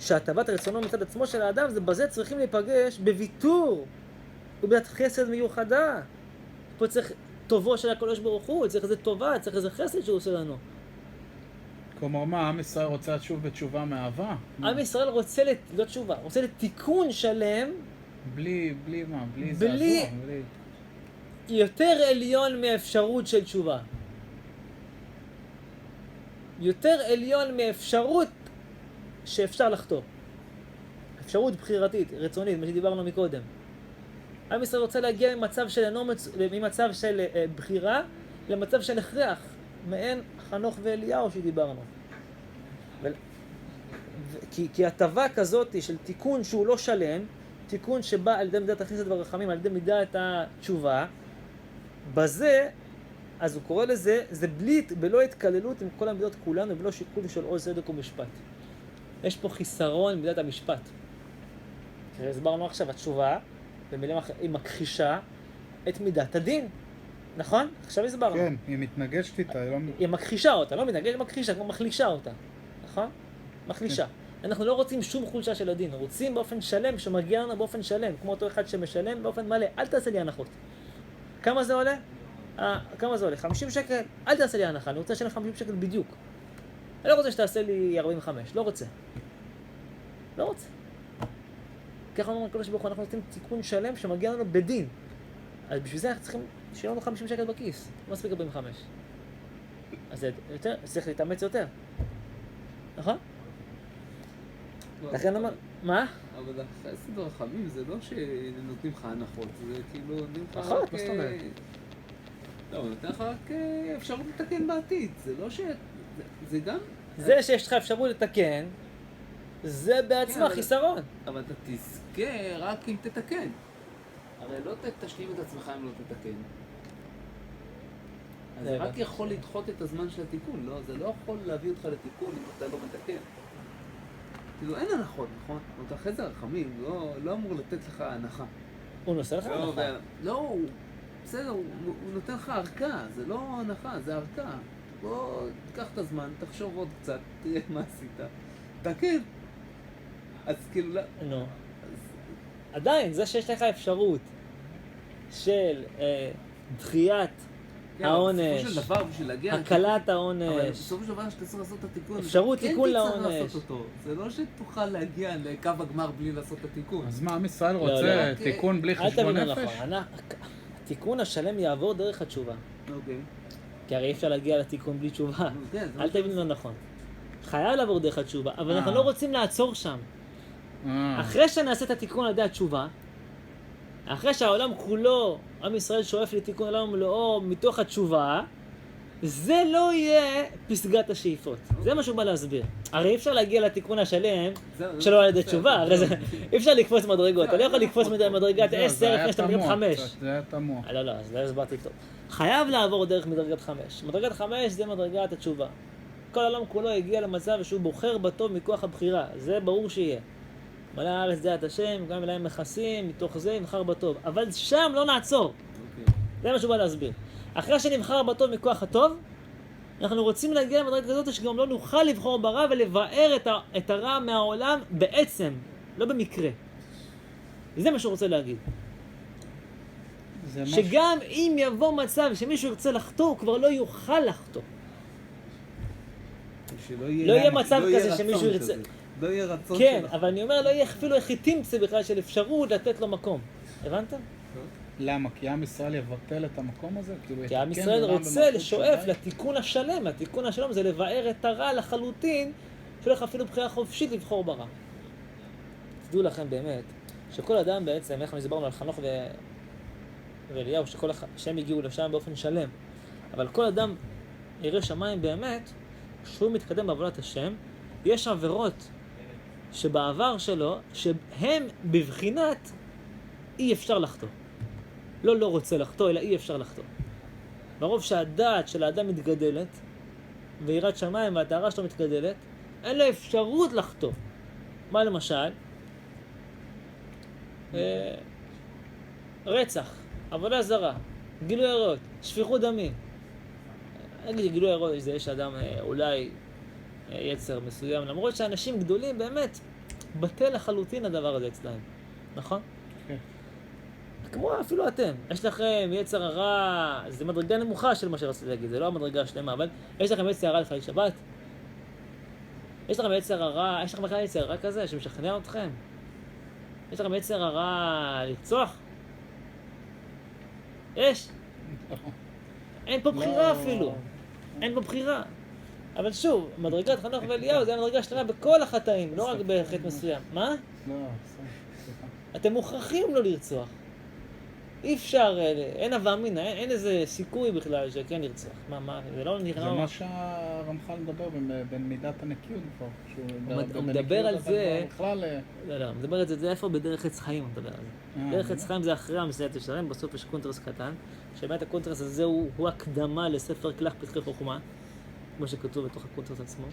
שהטבת רצונו מצד עצמו של האדם, זה בזה צריכים להיפגש בוויתור ובמידת חסד מיוחדה. פה צריך טובו של הקדוש ברוך הוא, צריך איזה טובה, צריך איזה חסד שהוא עושה לנו. כלומר מה, עם ישראל רוצה שוב בתשובה מאהבה? עם ישראל רוצה לא תשובה, רוצה לתיקון שלם. בלי מה? בלי זעזוע? יותר עליון מאפשרות של תשובה. יותר עליון מאפשרות שאפשר לחטוא. אפשרות בחירתית, רצונית, מה שדיברנו מקודם. עם ישראל רוצה להגיע ממצב של בחירה למצב של הכרח, מעין חנוך ואליהו שדיברנו. כי הטבה כזאת של תיקון שהוא לא שלם, תיקון שבא על ידי מידת החסד והרחמים, על ידי מידת התשובה, בזה, אז הוא קורא לזה, זה בלא התקללות עם כל המידות כולנו, ובלא שיקול של עוז צדק ומשפט. יש פה חיסרון במידת המשפט. הסברנו עכשיו, התשובה, במילים אחרות, היא מכחישה את מידת הדין. נכון? עכשיו הסברנו. כן, היא מתנגשת איתה, היא מכחישה אותה, לא מתנגשת, היא מכחישה, כמו מחלישה אותה. נכון? מחלישה. אנחנו לא רוצים שום חולשה של הדין, רוצים באופן שלם, שמגיע לנו באופן שלם, כמו אותו אחד שמשלם באופן מלא. אל תעשה לי הנחות. כמה זה עולה? כמה זה עולה? 50 שקל? אל תעשה לי הנחה, אני רוצה לשלם 50 שקל בדיוק. אני לא רוצה שתעשה לי 45, לא רוצה. לא רוצה. ככה אומרים הקדוש ברוך הוא, אנחנו רוצים תיקון שלם שמגיע לנו בדין. אז בשביל זה אנחנו צריכים שיהיה לנו 50 שקל בכיס, לא מספיק 45. אז זה יותר, צריך להתאמץ יותר. נכון? לכן אמר, מה? אבל החסד הרחמים זה לא שנותנים לך הנחות, זה כאילו נותנים לך נכון, מה זאת אומרת? לא, נותן לך רק אפשרות לתקן בעתיד, זה לא ש... זה גם... זה שיש לך אפשרות לתקן, זה בעצמה אבל- חיסרון. אבל אתה תזכה רק אם תתקן. הרי לא תשלים את עצמך אם לא תתקן. אז זה רק יכול לדחות את הזמן של התיקון, לא? זה לא יכול להביא אותך לתיקון אם אתה לא מתקן. כאילו אין הנחות, נכון? זאת אומרת, אחרי זה הרחמים, לא אמור לתת לך הנחה. הוא נושא לך לא, הנחה. לא, בסדר, הוא נותן לך ארכה, זה לא הנחה, זה ארכה. בוא, תיקח את הזמן, תחשוב עוד קצת, תראה מה עשית. תקן. אז כאילו, לא... נו. עדיין, זה שיש לך אפשרות של דחיית כן, העונש, בסופו של דבר, בשביל להגיע... הקלת אבל העונש, בסופו של דבר שאתה צריך לעשות את התיקון, אפשרות כן תיקון תצטרך לעונש. לעשות אותו. זה לא שתוכל להגיע לקו הגמר בלי לעשות את התיקון. אז מה, עם ישראל לא, רוצה לא. תיקון בלי אל חשבון תבינו נפש? נכון, התיקון השלם יעבור דרך התשובה. אוקיי. כי הרי אי אפשר להגיע לתיקון בלי תשובה. כן, זה אל מה תבינו לא נכון. חייב לעבור דרך התשובה, אבל אנחנו לא רוצים לעצור שם. אחרי שנעשה את התיקון על ידי התשובה, אחרי שהעולם כולו, עם ישראל שואף לתיקון העולם ומלואו מתוך התשובה, זה לא יהיה פסגת השאיפות. זה מה שהוא בא להסביר. הרי אי אפשר להגיע לתיקון השלם שלא על ידי תשובה, הרי אי אפשר לקפוץ מדרגות. אתה לא יכול לקפוץ מדרגת 10 לפני שאתה מדרגת 5. זה היה תמוה. לא, אז לא הסברתי טוב. חייב לעבור דרך מדרגת 5. מדרגת 5 זה מדרגת התשובה. כל העולם כולו הגיע למצב שהוא בוחר בטוב מכוח הבחירה. זה ברור שיהיה. מלא הארץ דעת השם, גם להם מכסים, מתוך זה נבחר בטוב. אבל שם לא נעצור. אוקיי. זה מה שהוא בא להסביר. אחרי שנבחר בטוב מכוח הטוב, אנחנו רוצים להגיע למדרגה כזאת שגם לא נוכל לבחור ברע ולבאר את הרע מהעולם בעצם, לא במקרה. זה מה שהוא רוצה להגיד. זה שגם אם יבוא מצב שמישהו ירצה לחטוא, הוא כבר לא יוכל לחטוא. שלא לא יהיה מצב לא יהיה כזה רצון שמישהו ירצה. כזה. לא יהיה רצון כן, שלך. אבל אני אומר, לא יהיה אפילו חיטימצה בכלל של אפשרות לתת לו מקום. הבנת? למה? כי עם ישראל יבטל את המקום הזה? כאילו, כי עם יתקן ישראל עולם רוצה במלכות לשואף שדי? לתיקון השלם. התיקון השלם זה לבאר את הרע לחלוטין, שלא לך אפילו בחירה חופשית לבחור ברע. תדעו לכם באמת, שכל אדם בעצם, איך דיברנו על חנוך ואליהו, שהם הגיעו לשם באופן שלם. אבל כל אדם ירא שמיים באמת, כשהוא מתקדם בעבודת השם, יש עבירות שבעבר שלו, שהם בבחינת אי אפשר לחטוא. לא רוצה לחטוא, אלא אי אפשר לחטוא. ברוב שהדעת של האדם מתגדלת, ויראת שמיים והטהרה שלו מתגדלת, אין לו אפשרות לחטוא. מה למשל? רצח, עבודה זרה, גילוי עריות, שפיכות דמים. נגיד גילוי עריות, יש אדם אולי יצר מסוים, למרות שאנשים גדולים באמת בטל לחלוטין הדבר הזה אצלהם, נכון? כן. כמו אפילו אתם, יש לכם יצר הרע, זה מדרגה נמוכה של מה שרציתי להגיד, זה לא המדרגה השלמה, אבל יש לכם יצר הרע לחלל שבת? יש לכם יצר הרע, יש לכם בכלל יצר הרע כזה שמשכנע אתכם? יש לכם יצר הרע לרצוח? יש? אין פה בחירה אפילו, אין פה בחירה. אבל שוב, מדרגת חנוך ואליהו זה המדרגה שלמה בכל החטאים, לא רק בחטא מסוים. מה? לא, סליחה. אתם מוכרחים לא לרצוח. אי אפשר, אין הווה אמינא, אין איזה סיכוי בכלל שכן לרצוח. מה, זה לא נראה... זה מה שהרמח"ל מדבר בין מידת הנקיות כבר. הוא מדבר על זה... בכלל... לא, הוא מדבר על זה איפה? בדרך עץ חיים הוא מדבר על זה. דרך עץ חיים זה אחרי המסילת ישרים, בסוף יש קונטרס קטן, שבאמת הקונטרס הזה הוא הקדמה לספר כלך פתחי חוכמה, כמו שכתוב בתוך הקונטרס עצמו.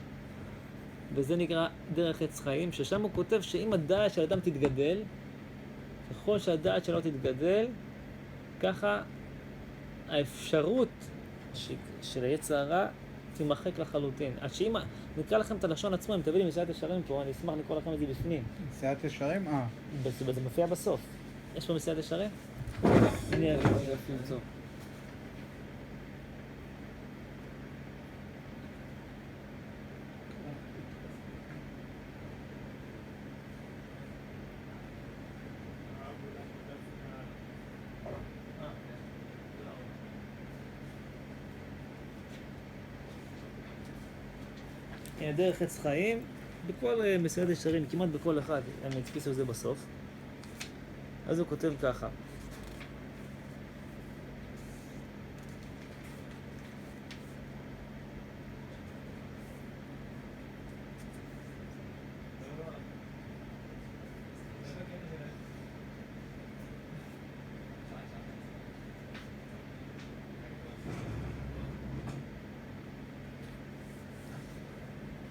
וזה נקרא דרך עץ חיים, ששם הוא כותב שאם הדעת של אדם תתגדל, ככל שהדעת שלו תתגדל, ככה האפשרות של היצר הרע תימחק לחלוטין. עד שאם נקרא לכם את הלשון עצמו, אם תביא לי מסילת ישרים פה, אני אשמח לקרוא לכם את זה בפנים. מסילת ישרים? זה מופיע בסוף. יש פה מסילת ישרים? אני אגיד. איפה למצוא? דרך עץ חיים, בכל מסילת ישרים, כמעט בכל אחד, אני אדפיס על זה בסוף. אז הוא כותב ככה.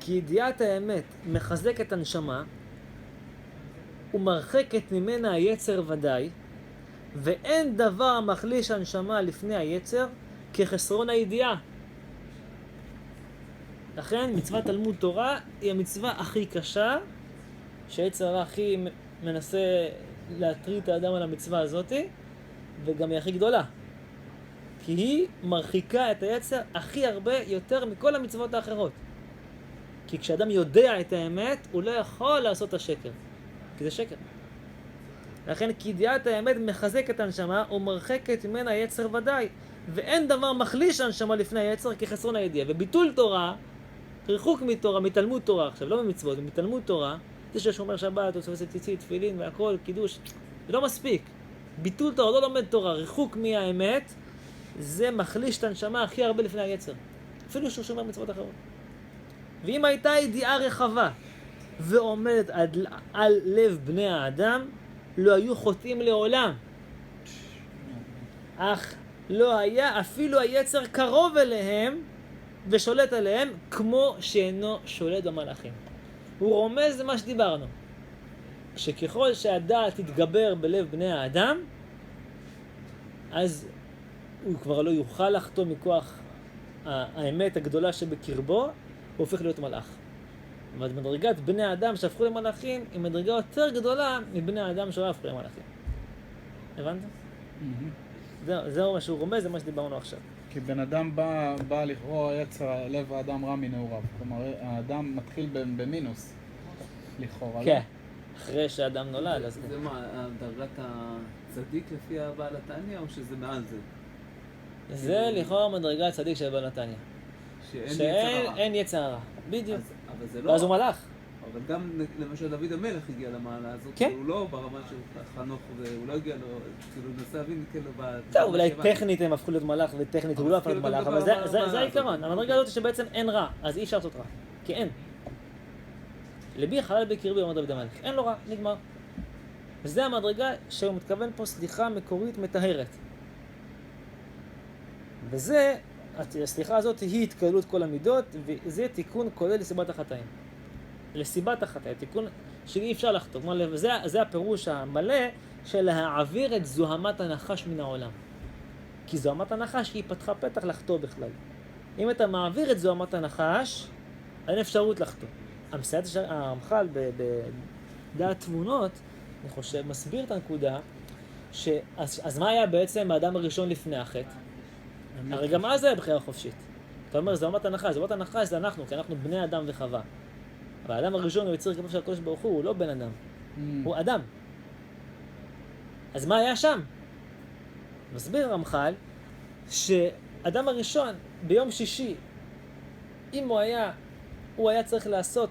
כי ידיעת האמת מחזקת הנשמה ומרחקת ממנה היצר ודאי, ואין דבר מחליש הנשמה לפני היצר כחסרון הידיעה. לכן מצוות תלמוד תורה היא המצווה הכי קשה, שהיצר הרע הכי מנסה להטריד את האדם על המצווה הזאת, וגם היא הכי גדולה. כי היא מרחיקה את היצר הכי הרבה יותר מכל המצוות האחרות. כי כשאדם יודע את האמת, הוא לא יכול לעשות את השקר. כי זה שקר. לכן כי ידיעת האמת מחזקת את הנשמה ומרחקת ממנה יצר ודאי. ואין דבר מחליש הנשמה לפני היצר כחסרון הידיעה. וביטול תורה, ריחוק מתורה, מתלמוד תורה עכשיו, לא ממצוות, מתלמוד תורה, זה ששומר שבת, הוא צופס ציצית, תפילין והכל, קידוש, זה לא מספיק. ביטול תורה, לא לומד תורה, ריחוק מהאמת, זה מחליש את הנשמה הכי הרבה לפני היצר. אפילו שהוא שומר מצוות אחרות. ואם הייתה ידיעה רחבה ועומדת על לב בני האדם, לא היו חוטאים לעולם. אך לא היה אפילו היצר קרוב אליהם ושולט עליהם כמו שאינו שולט במלאכים. הוא רומז למה שדיברנו. שככל שהדעת תתגבר בלב בני האדם, אז הוא כבר לא יוכל לחטוא מכוח האמת הגדולה שבקרבו, הוא הופך להיות מלאך. אבל מדרגת בני האדם שהפכו למלאכים היא מדרגה יותר גדולה מבני האדם שלא הפכו למלאכים. הבנת? זהו מה שהוא רומז, זה מה שדיברנו עכשיו. כי בן אדם בא לכאורה יצר לב האדם רע מנעוריו. כלומר, האדם מתחיל במינוס לכאורה. כן, אחרי שהאדם נולד. זה מה, דרגת הצדיק לפי הבעל התניא או שזה מעל זה? זה לכאורה מדרגת צדיק של בעל התניא. שאין יצר הרע. בדיוק. ואז הוא מלאך. אבל גם למשל דוד המלך הגיע למעלה הזאת, כן. הוא לא ברמה של חנוך, והוא לא הגיע לו, כאילו ננסה להבין כאילו טוב, אולי טכנית הם הפכו להיות מלאך וטכנית הוא לא הפכו להיות מלאך, אבל זה העיקרון. המדרגה הזאת שבעצם אין רע, אז אי אפשר לעשות רע, כי אין. לבי חלל בקרבי, אומר דוד המלך, אין לו רע, נגמר. וזה המדרגה שהוא מתכוון פה סליחה מקורית מטהרת. וזה, הסליחה הזאת היא התקלות כל המידות, וזה תיקון כולל לסיבת החטאים. לסיבת החטאים, תיקון שאי אפשר לחטוא. זה הפירוש המלא של להעביר את זוהמת הנחש מן העולם. כי זוהמת הנחש היא פתחה פתח לחטוא בכלל. אם אתה מעביר את זוהמת הנחש, אין אפשרות לחטוא. הרמח"ל בדעת תבונות, אני חושב, מסביר את הנקודה, אז מה היה בעצם האדם הראשון לפני החטא? הרי גם אז היה בחירה חופשית. אתה אומר, זוהמת הנחש, זוהמת הנחש זה אנחנו, כי אנחנו בני אדם וחווה. אבל האדם הראשון הוא יציר כפי של הקדוש ברוך הוא לא בן אדם, הוא אדם. אז מה היה שם? מסביר הרמח"ל שאדם הראשון ביום שישי, אם הוא היה צריך לעשות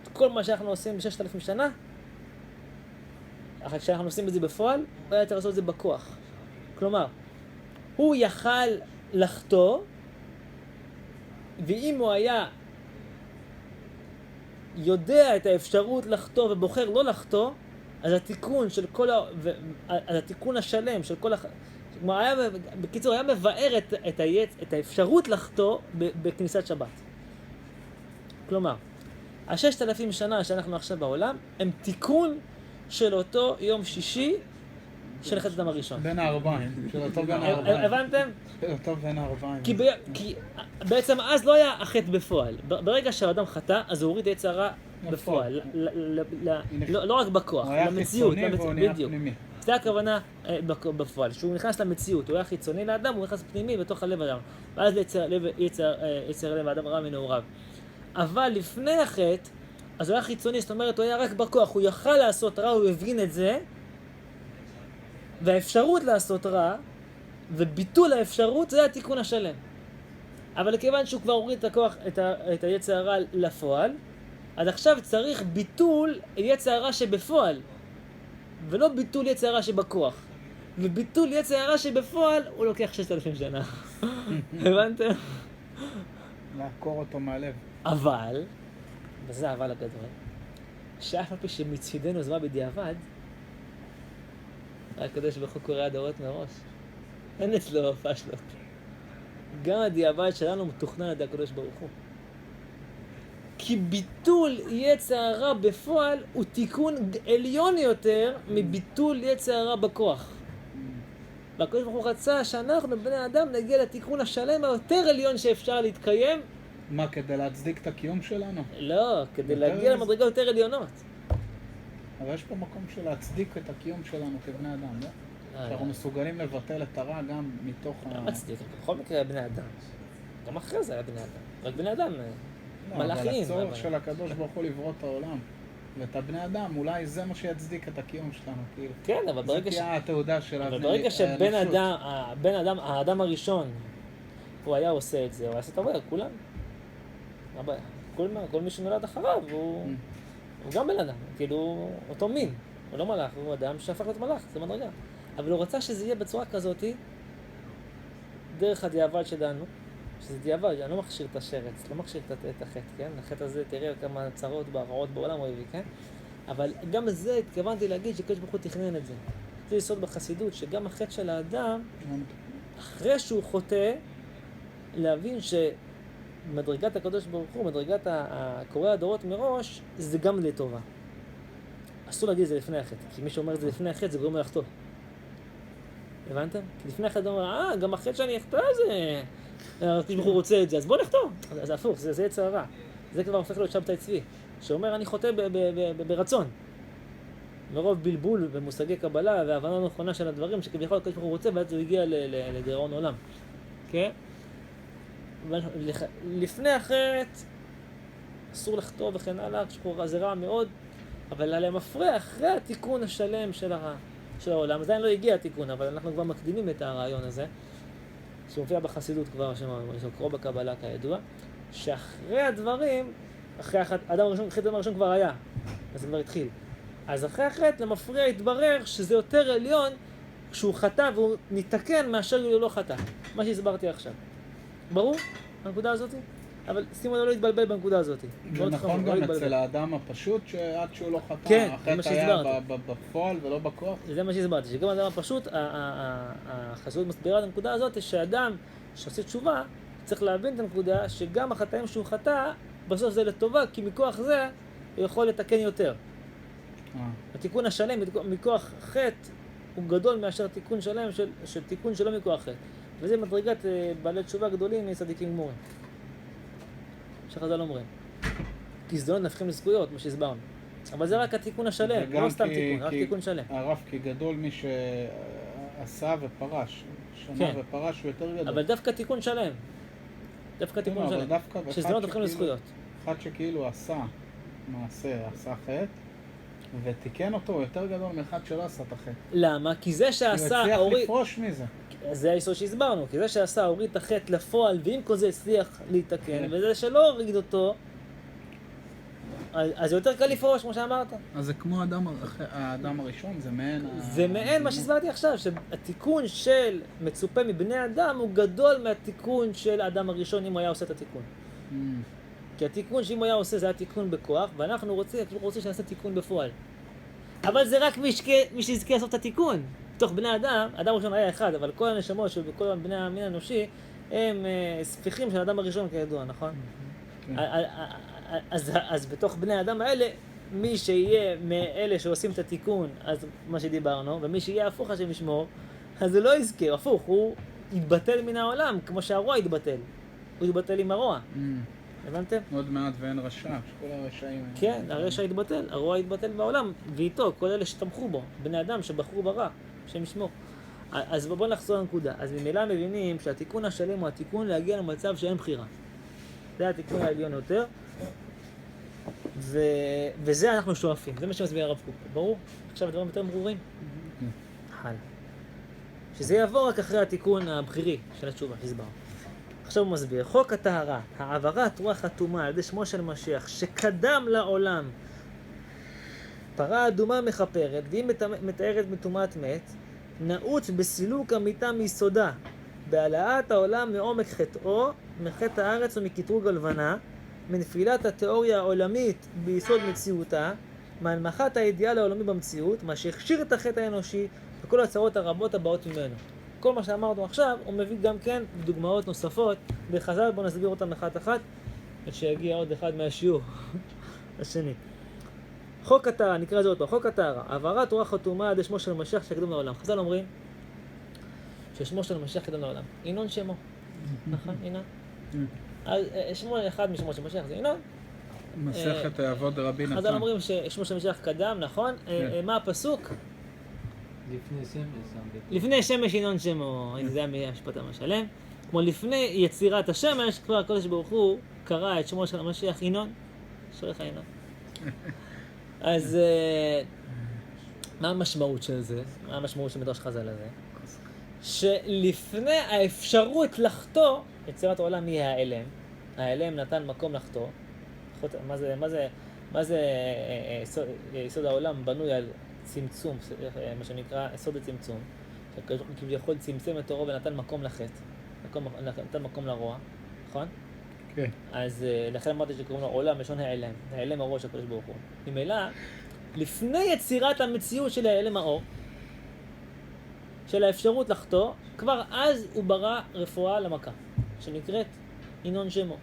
את כל מה שאנחנו עושים ב6,000 שנה, אחרי שאנחנו עושים את זה בפועל, הוא היה צריך לעשות את זה בכוח. כלומר, הוא יכל לחטוא, ואם הוא היה יודע את האפשרות לחטוא ובוחר לא לחטוא, אז התיקון של התיקון השלם של כל בקיצור, היה מבאר את האפשרות לחטוא בכניסת שבת. כלומר, 6,000 שנה שאנחנו עכשיו בעולם, הם תיקון של אותו יום שישי של חטא אדם הראשון. בין הערביים, של אותו בין הערביים. הבנתם? של אותו בין הערביים. כי בעצם אז לא היה החטא בפועל. ברגע שהאדם חטא, אז הוא הוריד יצר הרע בפועל. לא רק בכוח, למציאות. הוא היה חיצוני והוא נהיה פנימי. זה הכוונה בפועל. שהוא נכנס למציאות, הוא היה חיצוני לאדם, הוא נכנס פנימי בתוך הלב האדם. ואז יצר לב האדם רע מנעוריו. אבל לפני החטא, אז הוא היה חיצוני, זאת אומרת, הוא היה רק בכוח. הוא יכל לעשות רע, הוא הבין את זה, והאפשרות לעשות רע, וביטול האפשרות, זה התיקון השלם. אבל כיוון שהוא כבר הוריד את הכוח, את היצר הרע לפועל, אז עכשיו צריך ביטול יצר הרע שבפועל, ולא ביטול יצר הרע שבכוח. וביטול יצר הרע שבפועל הוא לוקח 6,000 שנה. הבנתם? לעקור אותו מהלב. אבל, וזה האבל הגדול, שאף על פי שמצדנו זה בא בדיעבד, הקדוש ברוך הוא קורא הדורות מראש. אין אצלו פשלות. גם הדיעבד שלנו מתוכנן על ידי הקדוש ברוך הוא. כי ביטול יצר הרע בפועל הוא תיקון עליון יותר מביטול יצר הרע בכוח. והקדוש ברוך הוא רצה שאנחנו בני האדם נגיע לתיקון השלם היותר עליון שאפשר להתקיים. מה, כדי להצדיק את הקיום שלנו? לא, כדי להגיע למדרגה יותר עליונות. אבל יש פה מקום של להצדיק את הקיום שלנו כבני אדם, לא? שאנחנו מסוגלים לבטל את הרע גם מתוך לא מצדיק, בכל מקרה בני אדם. גם אחרי זה היה בני אדם. רק בני אדם, מלאכים. אבל הצורך של הקדוש ברוך הוא לברוא את העולם. ואת הבני אדם, אולי זה מה שיצדיק את הקיום שלנו, כאילו. כן, אבל ברגע זה תהיה התעודה של אבל ברגע שבן אדם, האדם הראשון, הוא היה עושה את זה, הוא היה עושה את הבעיה, כולם. כל מי שנולד אחריו, הוא גם בן אדם, כאילו, אותו מין. הוא לא מלאך, הוא אדם שהפך להיות מלאך, זה מדרגה. אבל הוא רצה שזה יהיה בצורה כזאת, דרך הדיעבד שלנו, שזה דיעבד, אני לא מכשיר את השרץ, לא מכשיר את החטא, כן? החטא הזה, תראה כמה צרות רעות בעולם הוא הביא, כן? אבל גם זה התכוונתי להגיד שקדוש ברוך הוא תכנן את זה. זה יסוד בחסידות, שגם החטא של האדם, אחרי שהוא חוטא, להבין שמדרגת הקדוש ברוך הוא, מדרגת קורא הדורות מראש, זה גם לטובה. אסור להגיד את זה לפני החטא, כי מי שאומר את זה לפני החטא זה גורם לחטוא. הבנתם? כי לפני החטא אומר, גם החטא שאני אחטא זה... הקדוש ברוך הוא רוצה את זה, אז בוא נחטוא. אז הפוך, זה יצר הרע. זה כבר הופך להיות שבתאי צבי, שאומר אני חוטא ברצון. מרוב בלבול במושגי קבלה והבנה נכונה של הדברים שכביכול הקדוש ברוך הוא רוצה, ואז הוא הגיע לדיראון עולם. כן? לפני החטא אסור לחטוא וכן הלאה, זה רע מאוד, אבל עליהם מפריע אחרי התיקון השלם של העולם. עדיין לא הגיע התיקון, אבל אנחנו כבר מקדימים את הרעיון הזה, שמופיע בחסידות כבר, שקרוא בקבלה כידוע, שאחרי הדברים, אחרי האדם הראשון כבר היה, אז זה כבר התחיל. אז אחרי החטא למפריע התברר שזה יותר עליון כשהוא חטא והוא נתקן מאשר הוא לא חטא. מה שהסברתי עכשיו. ברור? הנקודה הזאת? אבל שימו לא להתבלבל בנקודה הזאת. זה נכון גם אצל האדם הפשוט שעד שהוא לא חטא, כן, החטא היה בפועל ולא בכוח? זה מה שהסברתי, שגם האדם הפשוט, החסידות מסבירה את הנקודה הזאת, שאדם שעושה תשובה צריך להבין את הנקודה שגם החטאים שהוא חטא, בסוף זה לטובה, כי מכוח זה הוא יכול לתקן יותר. התיקון השלם מכוח חטא הוא גדול מאשר תיקון שלם של תיקון שלא מכוח חטא. וזה מדרגת בעלי תשובה גדולים מצדיקים גמורים. שחז"ל אומרים. כי זדונות נהפכים לזכויות, מה שהסברנו. אבל זה רק התיקון השלם, לא סתם תיקון, רק תיקון שלם. הרב, כי גדול מי שעשה ופרש. שנה ופרש הוא יותר גדול. אבל דווקא תיקון שלם. דווקא תיקון שלם. שזדונות נהפכים לזכויות. אחד שכאילו עשה מעשה, עשה חטא, ותיקן אותו הוא יותר גדול מאחד שלא עשה את החטא. למה? כי זה שעשה הוא הצליח לפרוש מזה. זה היסוד שהסברנו, כי זה שעשה הוריד את החטא לפועל, ועם כל זה הצליח להתקן, וזה שלא הוריד אותו, אז זה יותר קל לפרוש, כמו שאמרת. אז זה כמו האדם הראשון, זה מעין... זה מעין מה שהסברתי עכשיו, שהתיקון של מצופה מבני אדם הוא גדול מהתיקון של האדם הראשון אם הוא היה עושה את התיקון. כי התיקון שאם הוא היה עושה זה היה תיקון בכוח, ואנחנו רוצים שנעשה תיקון בפועל. אבל זה רק מי שיזכה לעשות את התיקון. בתוך בני אדם, האדם הראשון היה אחד, אבל כל הנשמות שבכל בני המין האנושי הם ספיחים של האדם הראשון כידוע, נכון? אז בתוך בני האדם האלה, מי שיהיה מאלה שעושים את התיקון, אז מה שדיברנו, ומי שיהיה הפוך השם ישמור, אז זה לא יזכה, הפוך, הוא יתבטל מן העולם, כמו שהרוע יתבטל. הוא יתבטל עם הרוע. הבנתם? עוד מעט ואין רשע, שכל הרשעים... כן, הרשע יתבטל, הרוע יתבטל בעולם, ואיתו, כל אלה שתמכו בו, בני אדם שבחרו ברע, השם ישמור. אז בואו נחזור לנקודה. אז ממילא מבינים שהתיקון השלם הוא התיקון להגיע למצב שאין בחירה. זה התיקון העליון יותר, וזה אנחנו שואפים, זה מה שמסביר הרב קוק. ברור? עכשיו הדברים יותר ברורים? חל. שזה יבוא רק אחרי התיקון הבחירי של התשובה, הסבר. עכשיו הוא מסביר, חוק הטהרה, העברת רוח הטומאה על ידי שמו של משיח, שקדם לעולם, פרה אדומה מכפרת, והיא מתארת מטומאת מת, נעוץ בסילוק המיטה מיסודה, בהעלאת העולם מעומק חטאו, מחטא הארץ ומקטרוג הלבנה, מנפילת התיאוריה העולמית ביסוד מציאותה, מהנמכת האידיאל העולמי במציאות, מה שהכשיר את החטא האנושי וכל הצרות הרבות הבאות ממנו. כל מה שאמרנו עכשיו, הוא מביא גם כן דוגמאות נוספות בחז"ל, בואו נסביר אותם אחת אחת, עד שיגיע עוד אחד מהשיעור השני. חוק הטהרה, נקרא זה אותו, חוק הטהרה, העברת רוח הטומאה עד שמו של משיח שקדם לעולם. חז"ל אומרים ששמו של משיח קדם לעולם. ינון שמו. נכון, ינון? שמו אחד משמו של משיח זה ינון. מסכת אבות רבי נתן. חז"ל אומרים ששמו של משיח קדם, נכון? מה הפסוק? לפני שמש. לפני שמש ינון שמו. זה היה המשפט המשלם. כמו לפני יצירת השמש, כבר הקדוש ברוך הוא קרא את שמו של המשיח ינון. שריך ינון. אז מה המשמעות של זה? מה המשמעות של מדרש חז"ל הזה? שלפני האפשרות לחטוא, יצירת העולם היא ההיעלם. ההיעלם נתן מקום לחטוא. מה זה יסוד העולם בנוי על צמצום, מה שנקרא יסוד הצמצום. שכביכול צמצם את תורו ונתן מקום לחטא. נתן מקום לרוע, נכון? כן. אז לכן אמרתי שקוראים לו עולם, לשון העלם. העלם האור של הקדוש ברוך הוא. ממילא, לפני יצירת המציאות של העלם האור, של האפשרות לחטוא, כבר אז הוא ברא רפואה למכה, שנקראת ינון שמו,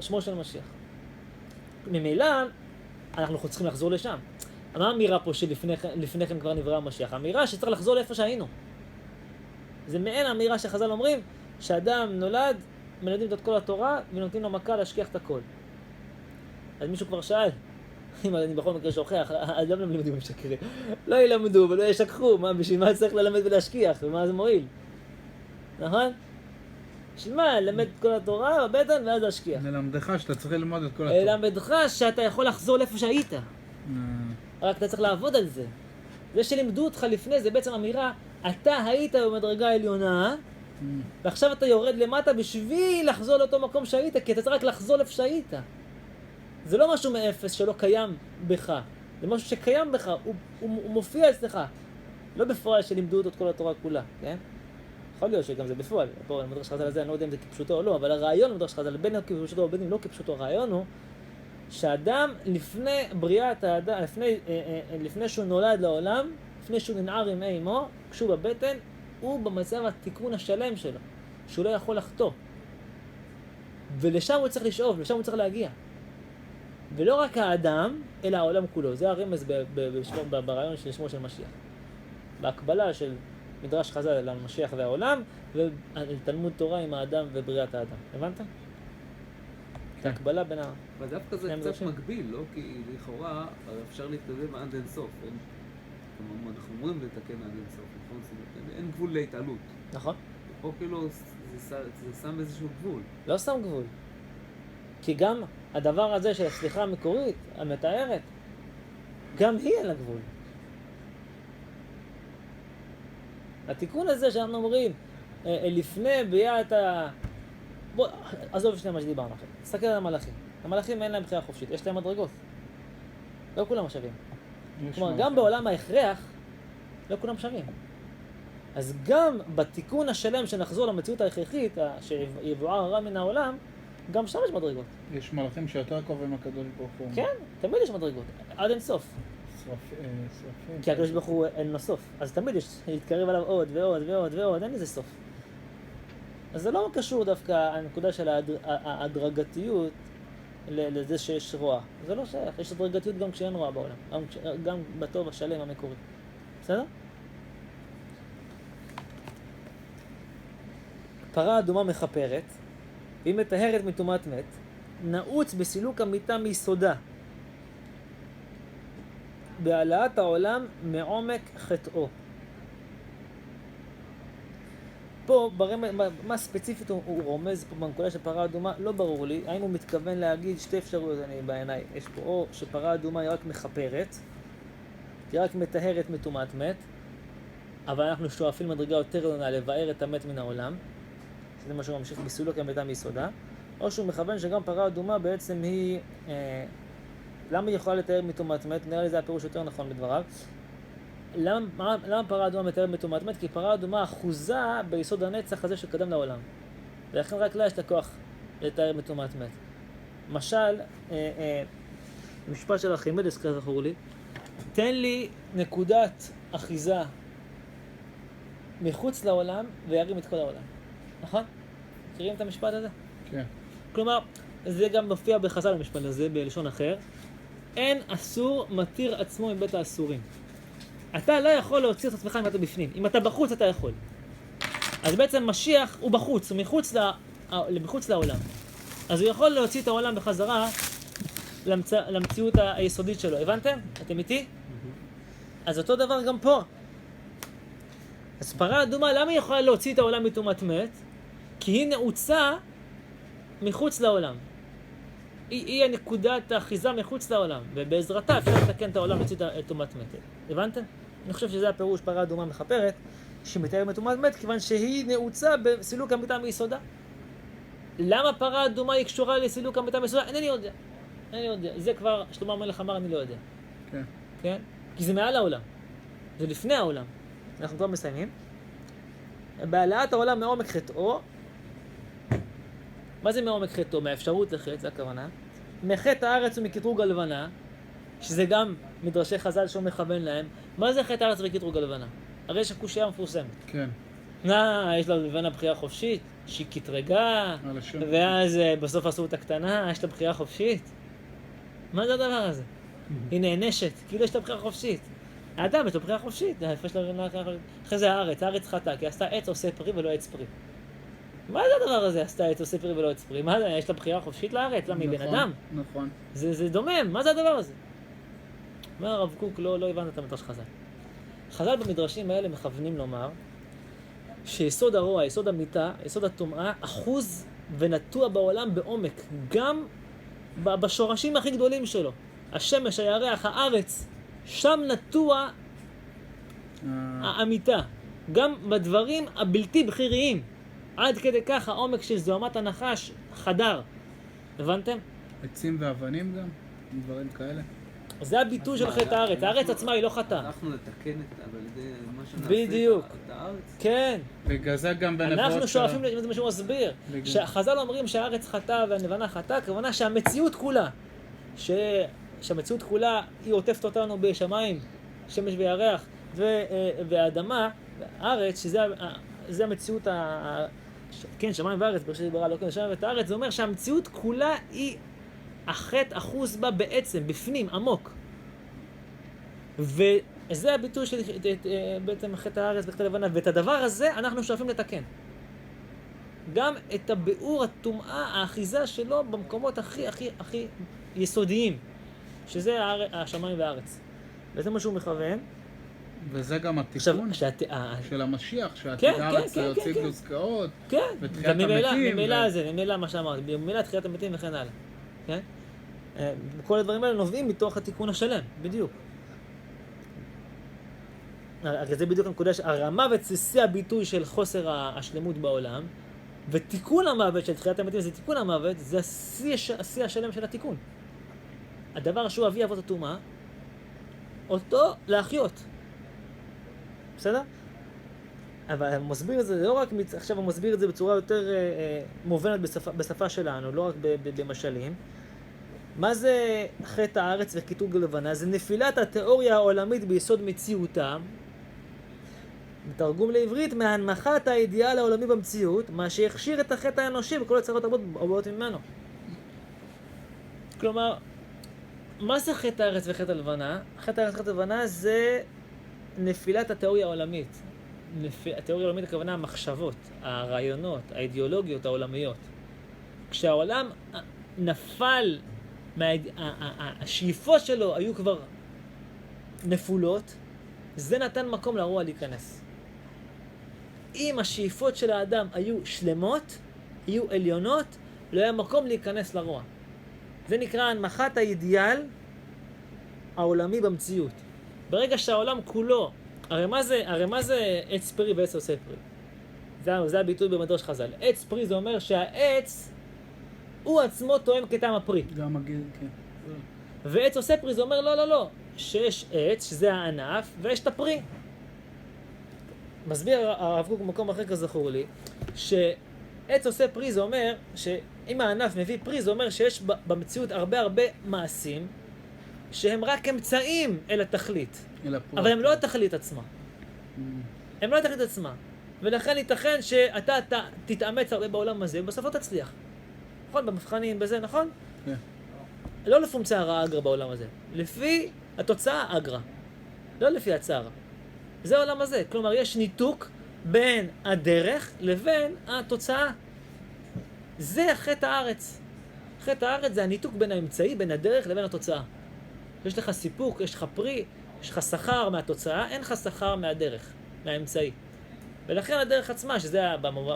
שמו של המשיח. ממילא, אנחנו צריכים לחזור לשם. מה האמירה פה שלפני כן כבר נברא המשיח? האמירה שצריך לחזור לאיפה שהיינו. זה מעין האמירה שחז"ל אומרים, שאדם נולד, מלמדים את כל התורה, ונותנים לו מכה להשכיח את הכל. אז מישהו כבר שאל, אם אני בכל מקרה שוכח, אז למה לימודים הם שקרים? לא ילמדו ולא ישכחו, בשביל מה צריך ללמד ולהשכיח, ומה זה מועיל? נכון? בשביל מה? ללמד את כל התורה בבטן ואז להשכיח. ללמדך שאתה צריך ללמוד את כל התורה. ללמדך שאתה יכול לחזור לאיפה שהיית. רק אתה צריך לעבוד על זה. זה שלימדו אותך לפני, זה בעצם אמירה, אתה היית במדרגה העליונה, ועכשיו אתה יורד למטה בשביל לחזור לאותו מקום שהיית, כי אתה צריך רק לחזור לאיפה שהיית. זה לא משהו מאפס שלא קיים בך, זה משהו שקיים בך, הוא מופיע אצלך. לא בפועל שלימדו את כל התורה כולה, כן? יכול להיות שגם זה בפועל, פה במדרש חז"ל הזה, אני לא יודע אם זה כפשוטו או לא, אבל הרעיון במדרש חז"ל, בין כפשוטו או בין אם לא כפשוטו, הרעיון הוא שאדם לפני בריאת האדם, לפני שהוא נולד לעולם, לפני שהוא ננער עם אמו, כשהוא בבטן, הוא במצב התיקון השלם שלו, שהוא לא יכול לחטוא. ולשם הוא צריך לשאוף, לשם הוא צריך להגיע. ולא רק האדם, אלא העולם כולו. זה הרמז ברעיון של שמו של משיח. בהקבלה של מדרש חז"ל על המשיח והעולם, ותלמוד תורה עם האדם ובריאת האדם. הבנת? זה הקבלה בין ה... אבל דווקא זה קצת מקביל, לא? כי לכאורה אפשר להתקדם עד אין סוף. אנחנו אומרים לתקן עד אין סוף, נכון? אין גבול להתעלות. נכון. פה כאילו זה שם איזשהו גבול. לא שם גבול. כי גם הדבר הזה של הסליחה המקורית, המתארת, גם היא אין לה גבול. התיקון הזה שאנחנו אומרים, לפני ביאת ה... בוא, עזוב שני מה שדיברנו עכשיו. תסתכל על המלאכים. המלאכים אין להם בחירה חופשית, יש להם מדרגות. לא כולם שווים. כלומר, גם בעולם ההכרח, לא כולם שווים. אז גם בתיקון השלם שנחזור למציאות ההכרחית, שיבואר הרע מן העולם, גם שם יש מדרגות. יש מלאכים שיותר קרובים הקדוש ברוך הוא. כן, תמיד יש מדרגות, עד אין סוף. סופים. כי הקדוש ברוך הוא אין לו סוף, אז תמיד יש להתקרב עליו עוד ועוד ועוד ועוד, אין לזה סוף. אז זה לא קשור דווקא הנקודה של ההדרגתיות לזה שיש רוע. זה לא שייך, יש הדרגתיות גם כשאין רוע בעולם, גם בטוב השלם המקורי. בסדר? פרה אדומה מכפרת, והיא מטהרת מטומאת מת, נעוץ בסילוק המיטה מיסודה, בהעלאת העולם מעומק חטאו. פה, מה ספציפית הוא רומז פה בנקודה של פרה אדומה, לא ברור לי. האם הוא מתכוון להגיד שתי אפשרויות בעיניי. יש פה או שפרה אדומה היא רק מכפרת, היא רק מטהרת מטומאת מת, אבל אנחנו שואפים מדרגה יותר עליונה לבאר את המת מן העולם. זה מה שהוא ממשיך בסילוק המיטה מיסודה, או שהוא מכוון שגם פרה אדומה בעצם היא, למה היא יכולה לתאר מטומאת מת? נראה לי זה הפירוש יותר נכון בדבריו. למה פרה אדומה מתאר מטומאת מת? כי פרה אדומה אחוזה ביסוד הנצח הזה שקדם לעולם. ולכן רק לה יש את הכוח לתאר מטומאת מת. משל, משפט של ארכימדס כזכור לי, תן לי נקודת אחיזה מחוץ לעולם וירים את כל העולם. נכון? מכירים את המשפט הזה? כן. כלומר, זה גם מופיע בחז"ל המשפט הזה בלשון אחר. אין אסור מתיר עצמו מבית האסורים. אתה לא יכול להוציא את עצמך אם אתה בפנים. אם אתה בחוץ אתה יכול. אז בעצם משיח הוא בחוץ, הוא מחוץ לעולם. אז הוא יכול להוציא את העולם בחזרה למציאות היסודית שלו. הבנתם? אתם איתי? אז אותו דבר גם פה. אז פרה אדומה, למה היא יכולה להוציא את העולם מטומאת מת? כי היא נעוצה מחוץ לעולם. היא הנקודת האחיזה מחוץ לעולם, ובעזרתה אפשר לתקן את העולם להוציא את טומאת מת. הבנתם? אני חושב שזה הפירוש פרה אדומה מכפרת, שהיא מתארת מטומאת מת, כיוון שהיא נעוצה בסילוק המיטה מיסודה. למה פרה אדומה היא קשורה לסילוק המיטה מיסודה? אינני יודע. זה כבר שלמה המלך אמר, אני לא יודע. כן. כן? כי זה מעל העולם. זה לפני העולם. אנחנו כבר מסיימים. בהעלאת העולם מעומק חטאו. מה זה מעומק חטאו? מהאפשרות לחטא, זה הכוונה. מחטא הארץ ומקטרוג הלבנה, שזה גם מדרשי חז"ל שהוא מכוון להם. מה זה חטא הארץ וקטרוג הלבנה? הרי יש הקושיה מפורסמת. כן. יש לה לבנה בחירה חופשית, שהיא קטרגה, ואז בסוף עשו אותה קטנה, יש לה בחירה חופשית. מה זה הדבר הזה? היא נענשת, כאילו יש לה בחירה חופשית. האדם יש לו בחירה חופשית, אחרי זה הארץ חטא, כי עשתה עץ עושה פרי ולא עץ פרי. מה זה הדבר הזה, עשתה עץ עושה פרי ולא עץ פרי? מה זה, יש לה בחירה חופשית לארץ? למה היא בן אדם? נכון. זה דומם, מה זה הדבר הזה? אומר הרב קוק, לא הבנת את המדרש חז"ל. חז"ל במדרשים האלה מכוונים לומר שיסוד הרוע, יסוד המיטה, יסוד הטומאה, אחוז ונטוע בעולם בעומק, גם בשורשים הכי גדולים שלו. השמש, הירח, הארץ, שם נטוע האמיתה. גם בדברים הבלתי בכיריים. עד כדי כך העומק של זוהמת הנחש חדר. הבנתם? עצים ואבנים גם? דברים כאלה? זה הביטוי של חטא הארץ. הארץ עצמה היא לא חטאה. אנחנו נתקן אבל זה מה שנעשה בדיוק. את הארץ. כן. בגלל זה גם בנבואות... אנחנו שואפים, זה מה שהוא מסביר. חז"ל אומרים שהארץ חטאה והלבנה חטאה, כמובן שהמציאות כולה, שהמציאות כולה היא עוטפת אותנו בשמיים, שמש וירח והאדמה, הארץ, שזה המציאות, כן, שמיים וארץ, בראשית ברא אלוקים השמיים ואת הארץ, זה אומר שהמציאות כולה היא החטא אחוז בה בעצם, בפנים, עמוק. וזה הביטוי של בעצם חטא הארץ וחטא הלבנה, ואת הדבר הזה אנחנו שואפים לתקן. גם את הביאור, הטומאה, האחיזה שלו במקומות הכי יסודיים, שזה השמיים והארץ. וזה מה שהוא מכוון. וזה גם התיקון של המשיח, שעתיד הארץ יוציא גלוזקאות, ותחיית המתים. ממילא מה שאמרת, ממילא תחיית המתים וכן הלאה. כן? כל הדברים האלה נובעים מתוך התיקון השלם, בדיוק. זה בדיוק הנקודה, המוות זה שיא הביטוי של חוסר השלמות בעולם, ותיקון המוות של תחיית המתים זה תיקון המוות, זה השיא השלם של התיקון. הדבר שהוא אבי אבות הטומאה, אותו להחיות. בסדר? אבל הוא מסביר את זה, לא רק, עכשיו הוא מסביר את זה בצורה יותר מובנת בשפה שלנו, לא רק במשלים. מה זה חטא הארץ וקטרוג הלבנה? זה נפילת התיאוריה העולמית ביסוד מציאותה, בתרגום לעברית, מהנמכת האידיאל העולמי במציאות, מה שהכשיר את החטא האנושי וכל הצרות הבאות ממנו. כלומר, מה זה חטא הארץ וחטא הלבנה? חטא הארץ וחטא הלבנה זה נפילת התיאוריה העולמית. התיאוריה העולמית הכוונה המחשבות, הרעיונות, האידיאולוגיות העולמיות. כשהעולם נפל, השאיפות שלו היו כבר נפולות, זה נתן מקום לרוע להיכנס. אם השאיפות של האדם היו שלמות, היו עליונות, לא היה מקום להיכנס לרוע. זה נקרא הנמכת האידיאל העולמי במציאות. ברגע שהעולם כולו, הרי מה זה עץ פרי ועץ עושה פרי? זה הביטוי במדרש חז"ל. עץ פרי זה אומר שהעץ הוא עצמו תואם כטעם הפרי. גם מגיד, כן. ועץ עושה פרי זה אומר לא, שיש עץ, שזה הענף, ויש את הפרי. מסביר הרב קוק במקום אחר כזכור לי, שעץ עושה פרי זה אומר, שאם הענף מביא פרי זה אומר שיש במציאות הרבה מעשים, שהם רק אמצעים אל התכלית. אבל הם לא התכלית עצמה. הם לא התכלית עצמה. ולכן ייתכן שאתה תתאמץ הרבה בעולם הזה, ובסוף לא תצליח. נכון? במבחנים, בזה, נכון? כן. לא לפונקציה הרעה אגרה בעולם הזה. לפי התוצאה אגרה. לא לפי הצער. זה העולם הזה. כלומר, יש ניתוק בין הדרך לבין התוצאה. זה חטא הארץ. חטא הארץ זה הניתוק בין האמצעי, בין הדרך לבין התוצאה. יש לך סיפוק, יש לך פרי, יש לך שכר מהתוצאה, אין לך שכר מהדרך, מהאמצעי. ולכן הדרך עצמה, שזה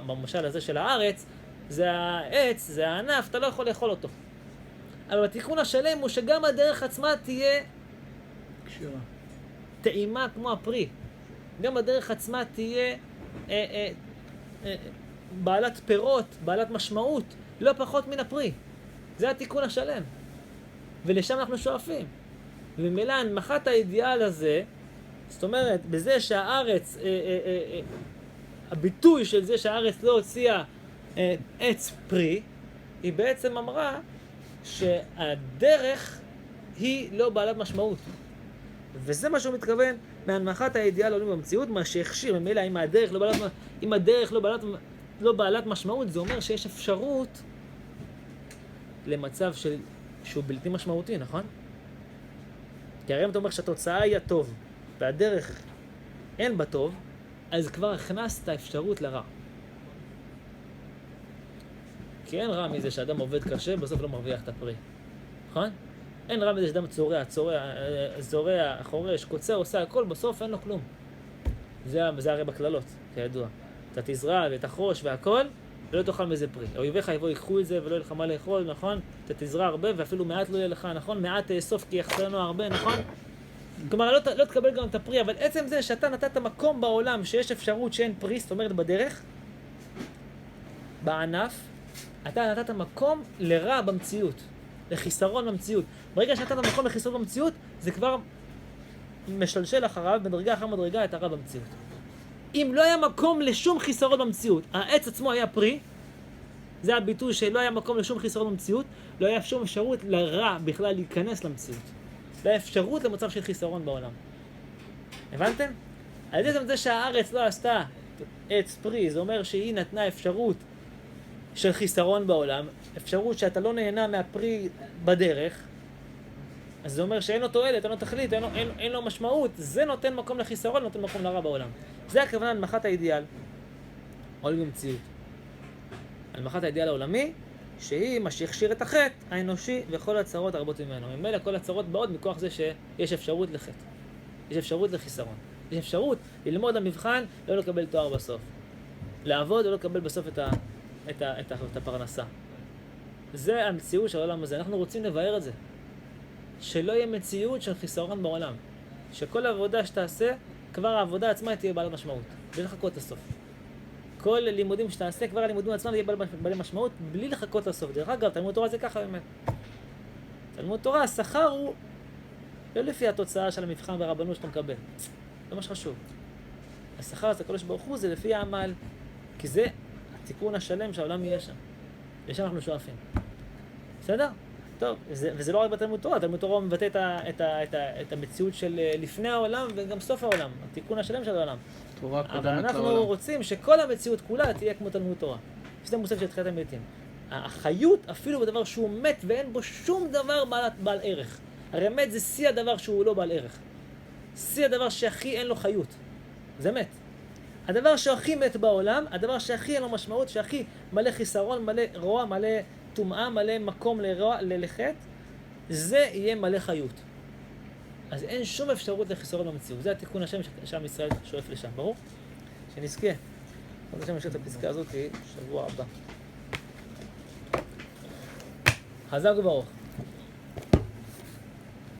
במשל הזה של הארץ, זה העץ, זה הענף, אתה לא יכול לאכול אותו. אבל התיקון השלם הוא שגם הדרך עצמה תהיה קשירה. טעימה כמו הפרי. גם הדרך עצמה תהיה בעלת פירות, בעלת משמעות, לא פחות מן הפרי. זה התיקון השלם. ולשם אנחנו שואפים. וממילא הנמכת האידיאל הזה, זאת אומרת, בזה שהארץ, הביטוי של זה שהארץ לא הוציאה עץ פרי, היא בעצם אמרה שהדרך היא לא בעלת משמעות. וזה מה שהוא מתכוון מהנמכת האידיאל העולמי במציאות, מה שהכשיר, ממילא אם הדרך לא בעלת משמעות, זה אומר שיש אפשרות למצב שהוא בלתי משמעותי, נכון? כי הרי אם אתה אומר שהתוצאה היא הטוב, והדרך אין בה טוב, אז כבר הכנסת אפשרות לרע. כי אין רע מזה שאדם עובד קשה, בסוף לא מרוויח את הפרי. נכון? אין רע מזה שאדם זורע, חורש, קוצר, עושה הכל, בסוף אין לו כלום. זה הרי בכללות, כידוע. אתה תזרע ותחרוש והכל, ולא תאכל מזה פרי. אויביך יבואו ייקחו את זה ולא יהיה לך מה לאכול, נכון? אתה תזרע הרבה ואפילו מעט לא יהיה לך, נכון? מעט תאסוף כי יחסר לנו הרבה, נכון? כלומר, לא תקבל גם את הפרי, אבל עצם זה שאתה נתת מקום בעולם שיש אפשרות שאין פרי, זאת אומרת בדרך, בענף, אתה נתת מקום לרע במציאות, לחיסרון במציאות. ברגע שנתת מקום לחיסרון במציאות, זה כבר משלשל אחריו, בדרגה אחר מדרגה, את הרע במציאות. אם לא היה מקום לשום חיסרון במציאות, העץ עצמו היה פרי, זה הביטוי שלא היה מקום לשום חיסרון במציאות, לא היה שום אפשרות לרע בכלל להיכנס למציאות. לא היה אפשרות למצב של חיסרון בעולם. הבנתם? על ידי זה שהארץ לא עשתה עץ פרי, זה אומר שהיא נתנה אפשרות של חיסרון בעולם, אפשרות שאתה לא נהנה מהפרי בדרך, אז זה אומר שאין לו תועלת, אין לו תכלית, אין לו משמעות, זה נותן מקום לחיסרון, נותן מקום לרע בעולם. זה הכוונה הנמכת האידיאל, עולמי במציאות. הנמכת האידיאל העולמי, שהיא מה שהכשיר את החטא האנושי וכל הצרות הרבות ממנו. ממילא כל הצרות באות מכוח זה שיש אפשרות לחטא. יש אפשרות לחיסרון. יש אפשרות ללמוד למבחן, לא לקבל תואר בסוף. לעבוד ולא לקבל בסוף את הפרנסה. זה המציאות של העולם הזה. אנחנו רוצים לבאר את זה. שלא יהיה מציאות של חיסרון בעולם. שכל העבודה שתעשה, כבר העבודה עצמה תהיה בעלת משמעות. בלי לחכות לסוף. כל לימודים שתעשה, כבר הלימודים עצמם תהיה בעלי משמעות, בלי לחכות לסוף. דרך אגב, תלמוד תורה זה ככה באמת. תלמוד תורה, השכר הוא לא לפי התוצאה של המבחן והרבנות שאתה מקבל. זה מה שחשוב. השכר של הקדוש ברוך הוא זה לפי העמל, כי זה התיקון השלם שהעולם יהיה שם. ושם אנחנו שואפים. בסדר? טוב, וזה לא רק בתלמוד תורה, תלמוד תורה מבטא את המציאות של לפני העולם וגם סוף העולם, התיקון השלם של העולם. אבל אנחנו רוצים שכל המציאות כולה תהיה כמו תלמוד תורה. שזה מושג של תחיית המתים. החיות אפילו בדבר שהוא מת ואין בו שום דבר בעל ערך. הרי מת זה שיא הדבר שהוא לא בעל ערך. שיא הדבר שהכי אין לו חיות. זה מת. הדבר שהכי מת בעולם, הדבר שהכי אין לו משמעות, שהכי מלא חיסרון, מלא רוע, מלא טומאה, מלא מקום לחטא, זה יהיה מלא חיות. אז אין שום אפשרות לחיסרון במציאות. זה התיקון השם שעם ישראל שואף לשם, ברור? שנזכה. עוד השם נשאר את הפסקה הזאת שבוע הבא. חזק וברוך.